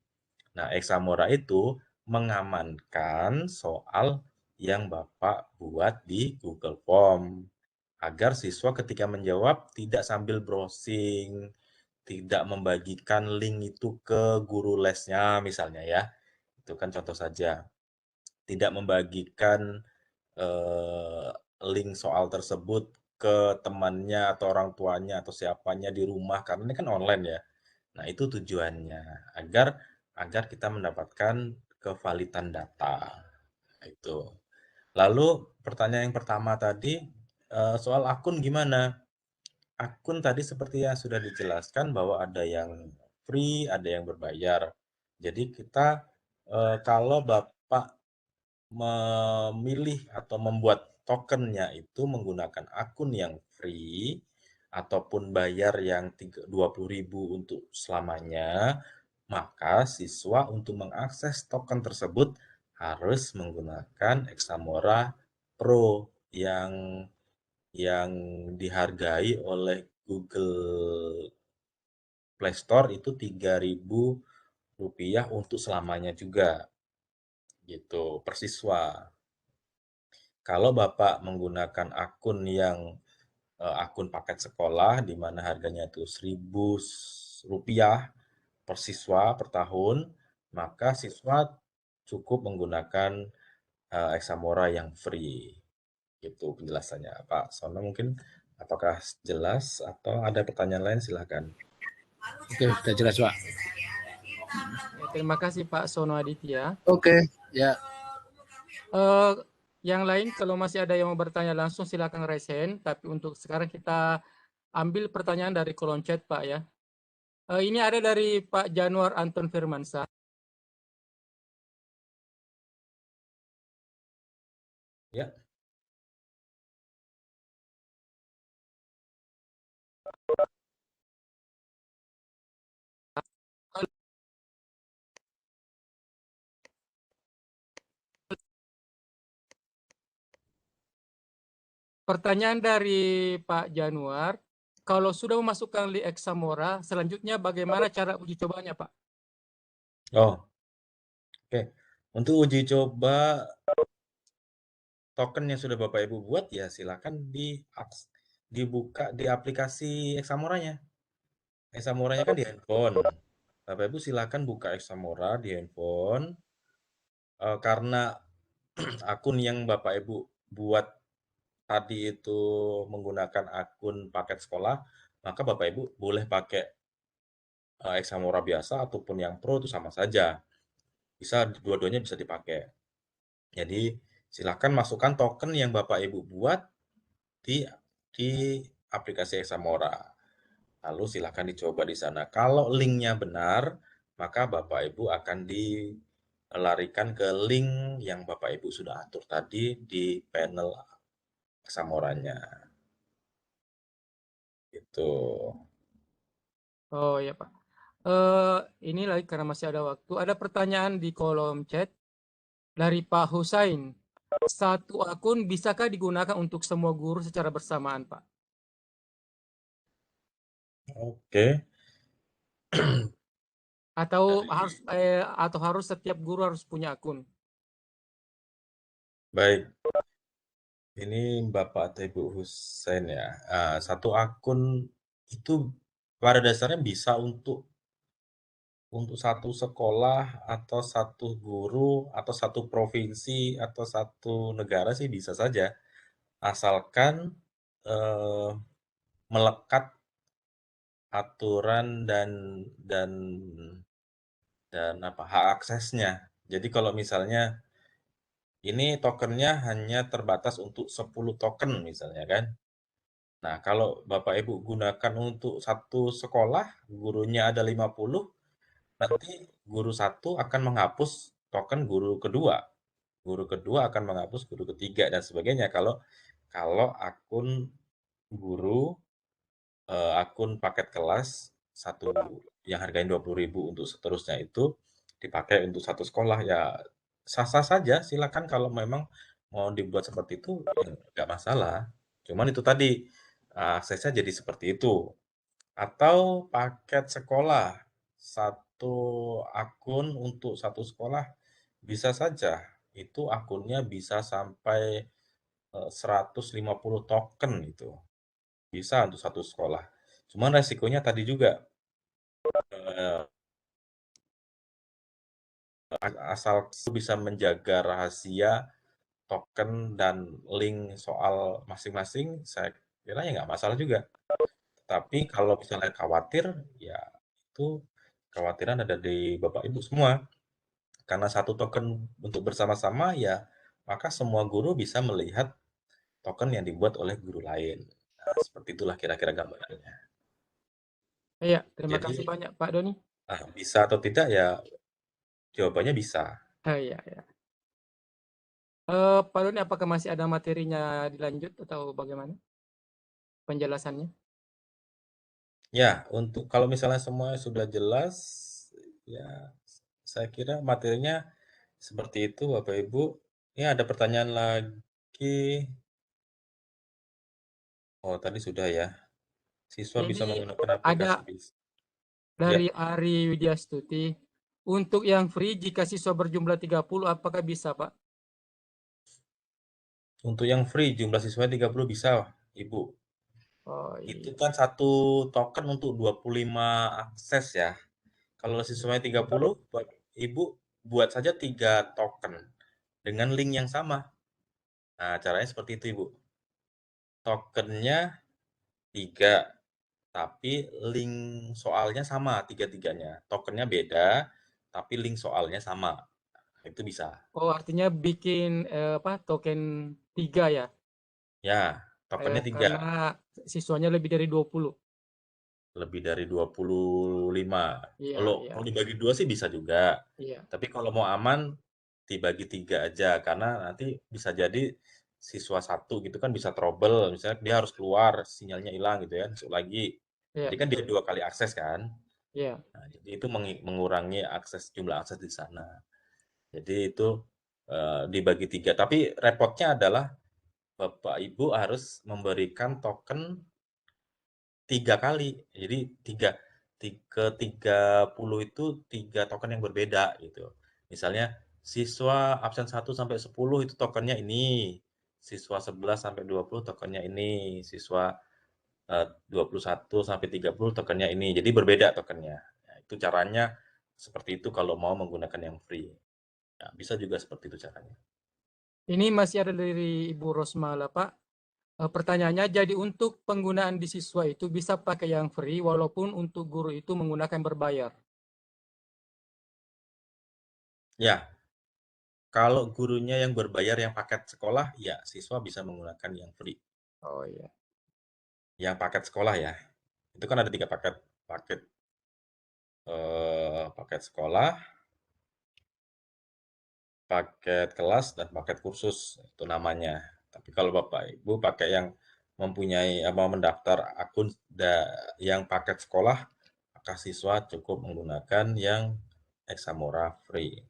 Nah, Examora itu mengamankan soal yang Bapak buat di Google Form agar siswa ketika menjawab tidak sambil browsing, tidak membagikan link itu ke guru lesnya misalnya ya. Itu kan contoh saja. Tidak membagikan link soal tersebut ke temannya atau orang tuanya atau siapanya di rumah karena ini kan online ya. Nah, itu tujuannya agar kita mendapatkan kevalidan data. Itu. Lalu pertanyaan yang pertama tadi soal akun gimana? Akun tadi seperti yang sudah dijelaskan bahwa ada yang free, ada yang berbayar. Jadi kita kalau Bapak memilih atau membuat tokennya itu menggunakan akun yang free ataupun bayar yang 20.000 untuk selamanya, maka siswa untuk mengakses token tersebut harus menggunakan Examora Pro yang dihargai oleh Google Play Store itu Rp3.000 untuk selamanya juga. Gitu, per siswa. Kalau Bapak menggunakan akun yang akun paket sekolah di mana harganya itu Rp1.000 per siswa per tahun, maka siswa cukup menggunakan Examora yang free. Itu penjelasannya. Pak Sono mungkin apakah jelas atau ada pertanyaan lain silahkan.
Oke, sudah jelas, Pak.
Terima kasih Pak Sono Aditya.
Oke, ya.
Yang lain kalau masih ada yang mau bertanya langsung silakan raise hand. Tapi untuk sekarang kita ambil pertanyaan dari kolom chat Pak ya. Ini ada dari Pak Januar Anton Firmansyah.
Ya.
Pertanyaan dari Pak Januar, kalau sudah memasukkan link Examora, selanjutnya bagaimana cara uji cobanya, Pak?
Oh, oke. Untuk uji coba token yang sudah Bapak Ibu buat ya silakan dibuka di aplikasi Examoranya. Examoranya kan di handphone. Bapak Ibu silakan buka Examora di handphone. Karena akun yang Bapak Ibu buat tadi itu menggunakan akun paket sekolah, maka Bapak Ibu boleh pakai Examora biasa ataupun yang Pro itu sama saja. Dua-duanya bisa dipakai. Jadi silakan masukkan token yang Bapak Ibu buat di aplikasi Examora. Lalu silakan dicoba di sana. Kalau linknya benar, maka Bapak Ibu akan larikan ke link yang Bapak Ibu sudah atur tadi di panel Aksamoranya. Gitu.
Oh ya Pak. Ini lagi karena masih ada waktu. Ada pertanyaan di kolom chat dari Pak Husain. Satu akun bisakah digunakan untuk semua guru secara bersamaan, Pak?
Oke.
Atau
Dari
harus setiap guru harus punya akun?
baik, ini Bapak atau Ibu Husain ya. Satu akun itu pada dasarnya bisa untuk satu sekolah atau satu guru atau satu provinsi atau satu negara sih bisa saja, asalkan eh, melekat aturan dan apa hak aksesnya. Jadi kalau misalnya ini tokennya hanya terbatas untuk 10 token misalnya kan. Nah, kalau Bapak Ibu gunakan untuk satu sekolah, gurunya ada 50, nanti guru satu akan menghapus token guru kedua akan menghapus guru ketiga dan sebagainya. Kalau kalau akun guru, akun paket kelas satu yang harganya 20.000 untuk seterusnya itu dipakai untuk satu sekolah, ya sah-sah saja, silakan kalau memang mau dibuat seperti itu, ya nggak masalah. Cuman itu tadi, aksesnya jadi seperti itu. Atau paket sekolah, satu akun untuk satu sekolah bisa saja, itu akunnya bisa sampai 150 token itu, bisa untuk satu sekolah. Cuman resikonya tadi juga, eh, asal bisa menjaga rahasia token dan link soal masing-masing, saya kira ya nggak masalah juga. Tapi kalau misalnya khawatir, ya itu kekhawatiran ada di Bapak Ibu semua. Karena satu token untuk bersama-sama, ya maka semua guru bisa melihat token yang dibuat oleh guru lain. Nah, seperti itulah kira-kira gambarannya.
Iya, terima kasih
Jadi,
banyak Pak Doni.
bisa atau tidak ya jawabannya bisa.
Iya, ya. Pak Doni, apakah masih ada materinya dilanjut atau bagaimana penjelasannya?
Ya, untuk kalau misalnya semuanya sudah jelas, ya saya kira materinya seperti itu Bapak Ibu. Ini ada pertanyaan lagi. Oh, tadi sudah ya. Siswa bisa
Ini
menggunakan aplikasi
ada
bis. Ya,
dari Ari Widyastuti. Untuk yang free, jika siswa berjumlah 30, apakah bisa, Pak?
untuk yang free jumlah siswanya 30 bisa, Ibu.
Oh
Itu
iya.
kan satu token untuk 25 akses ya. Kalau siswanya 30, Ibu buat saja 3 token dengan link yang sama. Nah, caranya seperti itu, Ibu. Tokennya 3, tapi link soalnya sama tiga-tiganya. Tokennya beda, tapi link soalnya sama. Itu bisa.
Oh, artinya bikin token 3 ya?
Ya, tokennya 3.
Karena siswanya lebih dari 20.
Lebih dari 25.
Iya,
Kalau
iya,
dibagi 2 sih bisa juga.
iya,
Tapi kalau mau aman dibagi 3 aja karena nanti bisa jadi siswa satu gitu kan bisa trouble, misalnya dia harus keluar, sinyalnya hilang gitu ya, masuk lagi.
iya,
Jadi kan dia
betul.
2 kali akses kan.
Iya.
Nah, jadi itu mengurangi jumlah akses di sana. Jadi itu dibagi 3. Tapi repotnya adalah Bapak Ibu harus memberikan token 3 kali. Jadi ke 30 itu 3 token yang berbeda gitu. Misalnya siswa absen 1 sampai 10 itu tokennya ini, siswa 11 sampai 20 tokennya ini, siswa 21 sampai 30 tokennya ini. Jadi berbeda tokennya. Nah, itu caranya seperti itu kalau mau menggunakan yang free. Nah, bisa juga seperti itu caranya.
Ini masih ada dari Ibu Rosmala, Pak. Pertanyaannya, jadi untuk penggunaan di siswa itu bisa pakai yang free walaupun untuk guru itu menggunakan berbayar.
Ya, kalau gurunya yang berbayar yang paket sekolah, ya siswa bisa menggunakan yang free.
Oh iya.
Yang paket sekolah ya. Itu kan ada 3 paket. Paket paket sekolah, paket kelas dan paket kursus, itu namanya. Tapi kalau Bapak Ibu pakai yang mempunyai mendaftar akun yang paket sekolah, maka siswa cukup menggunakan yang Examora free.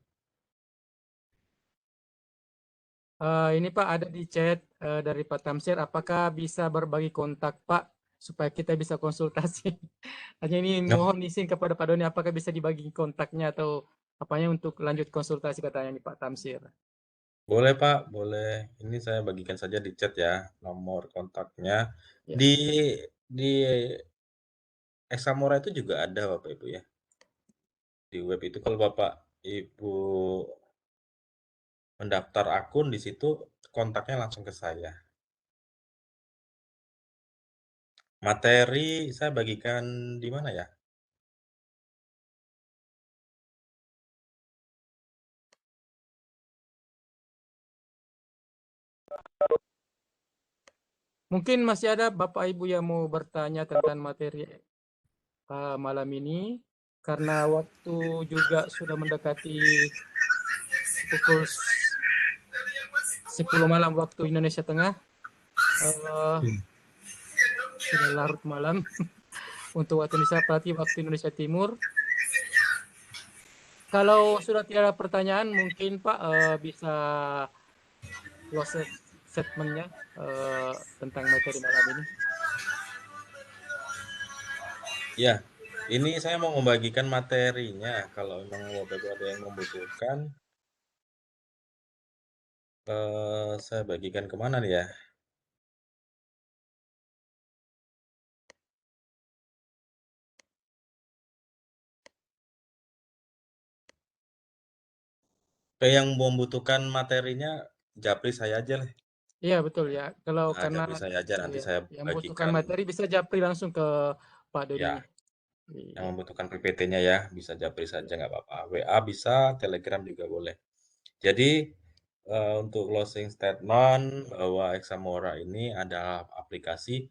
Ini Pak ada di chat dari Pak Tamsir, apakah bisa berbagi kontak Pak supaya kita bisa konsultasi? Hanya ini mohon izin kepada Pak Doni, apakah bisa dibagi kontaknya atau apanya untuk lanjut konsultasi katanya nih Pak Tamsir.
Boleh Pak, boleh. Ini saya bagikan saja di chat ya, nomor kontaknya.
Ya.
Di Examora itu juga ada Bapak Ibu ya. Di web itu kalau Bapak Ibu mendaftar akun di situ kontaknya langsung ke saya. Materi saya bagikan di mana ya?
Mungkin masih ada Bapak Ibu yang mau bertanya tentang materi malam ini, karena waktu juga sudah mendekati pukul 10 malam waktu Indonesia Tengah. Sudah larut malam untuk waktu Indonesia, berarti waktu Indonesia Timur. Kalau sudah tidak ada pertanyaan, mungkin Pak bisa close statement-nya tentang materi malam ini.
Ya, ini saya mau membagikan materinya. Kalau memang Bapak Ibu ada yang membutuhkan, saya bagikan kemana nih ya? Ke yang membutuhkan materinya, japri saya aja lah.
Iya betul ya. Kalau
Nah,
karena
japri saya aja nanti
iya,
saya
yang membutuhkan
bagikan.
materi bisa japri langsung ke Pak Doni.
Ya, yang membutuhkan PPT-nya ya, bisa japri saja nggak apa-apa. WA bisa, Telegram juga boleh. Jadi untuk closing statement bahwa Examora ini adalah aplikasi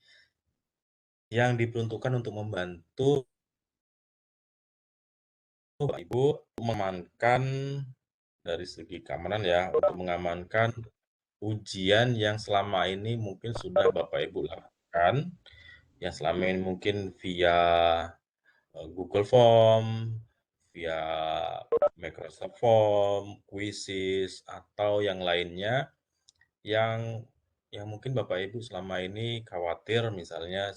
yang diperuntukkan untuk membantu Bapak Ibu mengamankan dari segi keamanan ya, untuk mengamankan ujian yang selama ini mungkin sudah Bapak Ibu lakukan, yang selama ini mungkin via Google Form, via Microsoft Form, Quizzes, atau yang lainnya yang mungkin Bapak Ibu selama ini khawatir misalnya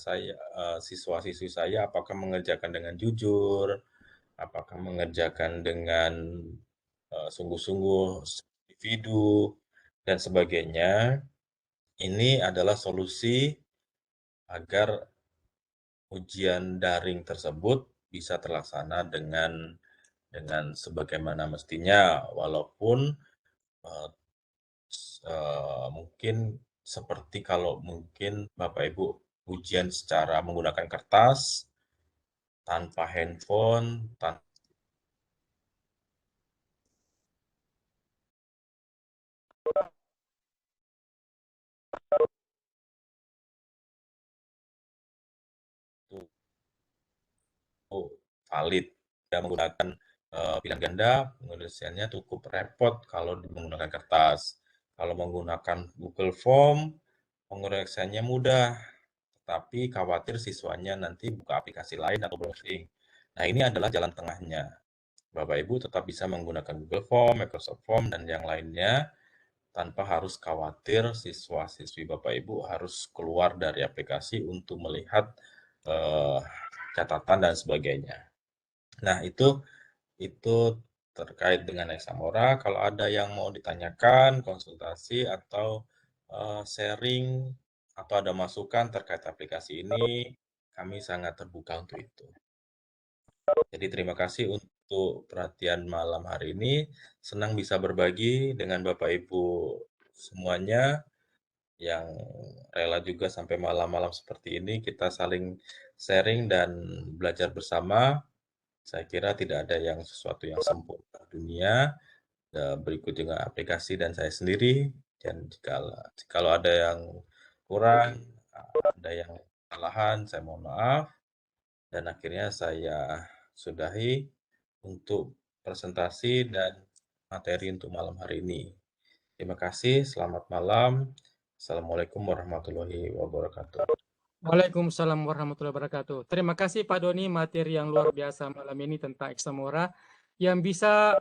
siswa-siswi saya apakah mengerjakan dengan jujur, apakah mengerjakan dengan sungguh-sungguh individu dan sebagainya. Ini adalah solusi agar ujian daring tersebut bisa terlaksana dengan sebagaimana mestinya, walaupun mungkin seperti kalau mungkin Bapak Ibu ujian secara menggunakan kertas, tanpa handphone, valid. Tidak menggunakan pilihan ganda, penulisannya cukup repot kalau menggunakan kertas. Kalau menggunakan Google Form, pengoreksiannya mudah, tetapi khawatir siswanya nanti buka aplikasi lain atau browsing. Nah, ini adalah jalan tengahnya. Bapak Ibu tetap bisa menggunakan Google Form, Microsoft Form, dan yang lainnya tanpa harus khawatir siswa-siswi Bapak Ibu harus keluar dari aplikasi untuk melihat catatan dan sebagainya. Nah, itu terkait dengan Examora. Kalau ada yang mau ditanyakan, konsultasi atau sharing atau ada masukan terkait aplikasi ini, kami sangat terbuka untuk itu. Jadi terima kasih untuk perhatian malam hari ini. Senang bisa berbagi dengan Bapak Ibu semuanya yang rela juga sampai malam-malam seperti ini. Kita saling sharing dan belajar bersama. Saya kira tidak ada yang sesuatu yang sempurna dunia. Berikut juga aplikasi dan saya sendiri. Dan kalau ada yang kurang, ada yang kesalahan, saya mohon maaf. Dan akhirnya saya sudahi untuk presentasi dan materi untuk malam hari ini. Terima kasih, selamat malam. Assalamualaikum warahmatullahi wabarakatuh.
Waalaikumsalam warahmatullahi wabarakatuh. Terima kasih Pak Doni, materi yang luar biasa malam ini tentang eksamora yang bisa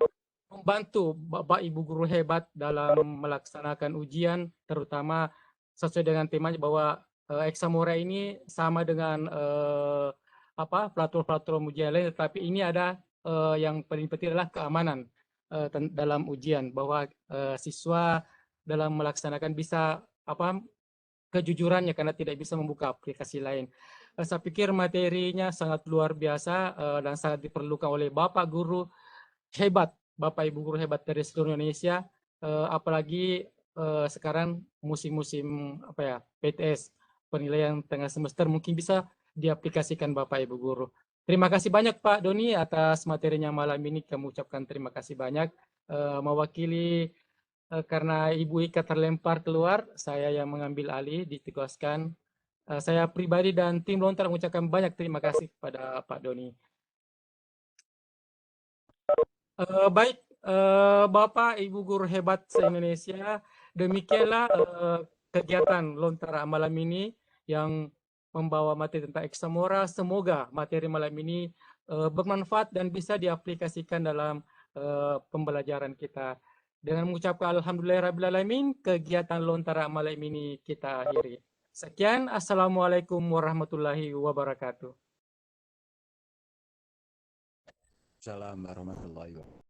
membantu Bapak Ibu guru hebat dalam melaksanakan ujian, terutama sesuai dengan temanya bahwa eksamora ini sama dengan platform ujian lain, tetapi ini ada yang paling penting adalah keamanan dalam ujian, bahwa siswa dalam melaksanakan bisa kejujurannya karena tidak bisa membuka aplikasi lain. Saya pikir materinya sangat luar biasa dan sangat diperlukan oleh Bapak guru hebat, Bapak Ibu guru hebat dari seluruh Indonesia, apalagi sekarang musim-musim PTS, penilaian tengah semester, mungkin bisa diaplikasikan Bapak Ibu guru. Terima kasih banyak Pak Doni atas materinya malam ini. Kami ucapkan terima kasih banyak. Mewakili karena Ibu Ika terlempar keluar, saya yang mengambil alih, ditugaskan. Saya pribadi dan tim Lontar mengucapkan banyak terima kasih kepada Pak Doni. Baik, Bapak Ibu guru hebat se-Indonesia, demikianlah kegiatan Lontar malam ini yang membawa materi tentang eksamora. Semoga materi malam ini bermanfaat dan bisa diaplikasikan dalam pembelajaran kita. Dengan mengucapkan alhamdulillahirrahmanirrahim, kegiatan Lontara malam ini kita akhiri. Sekian, assalamualaikum warahmatullahi wabarakatuh.
Assalamualaikum warahmatullahi wabarakatuh.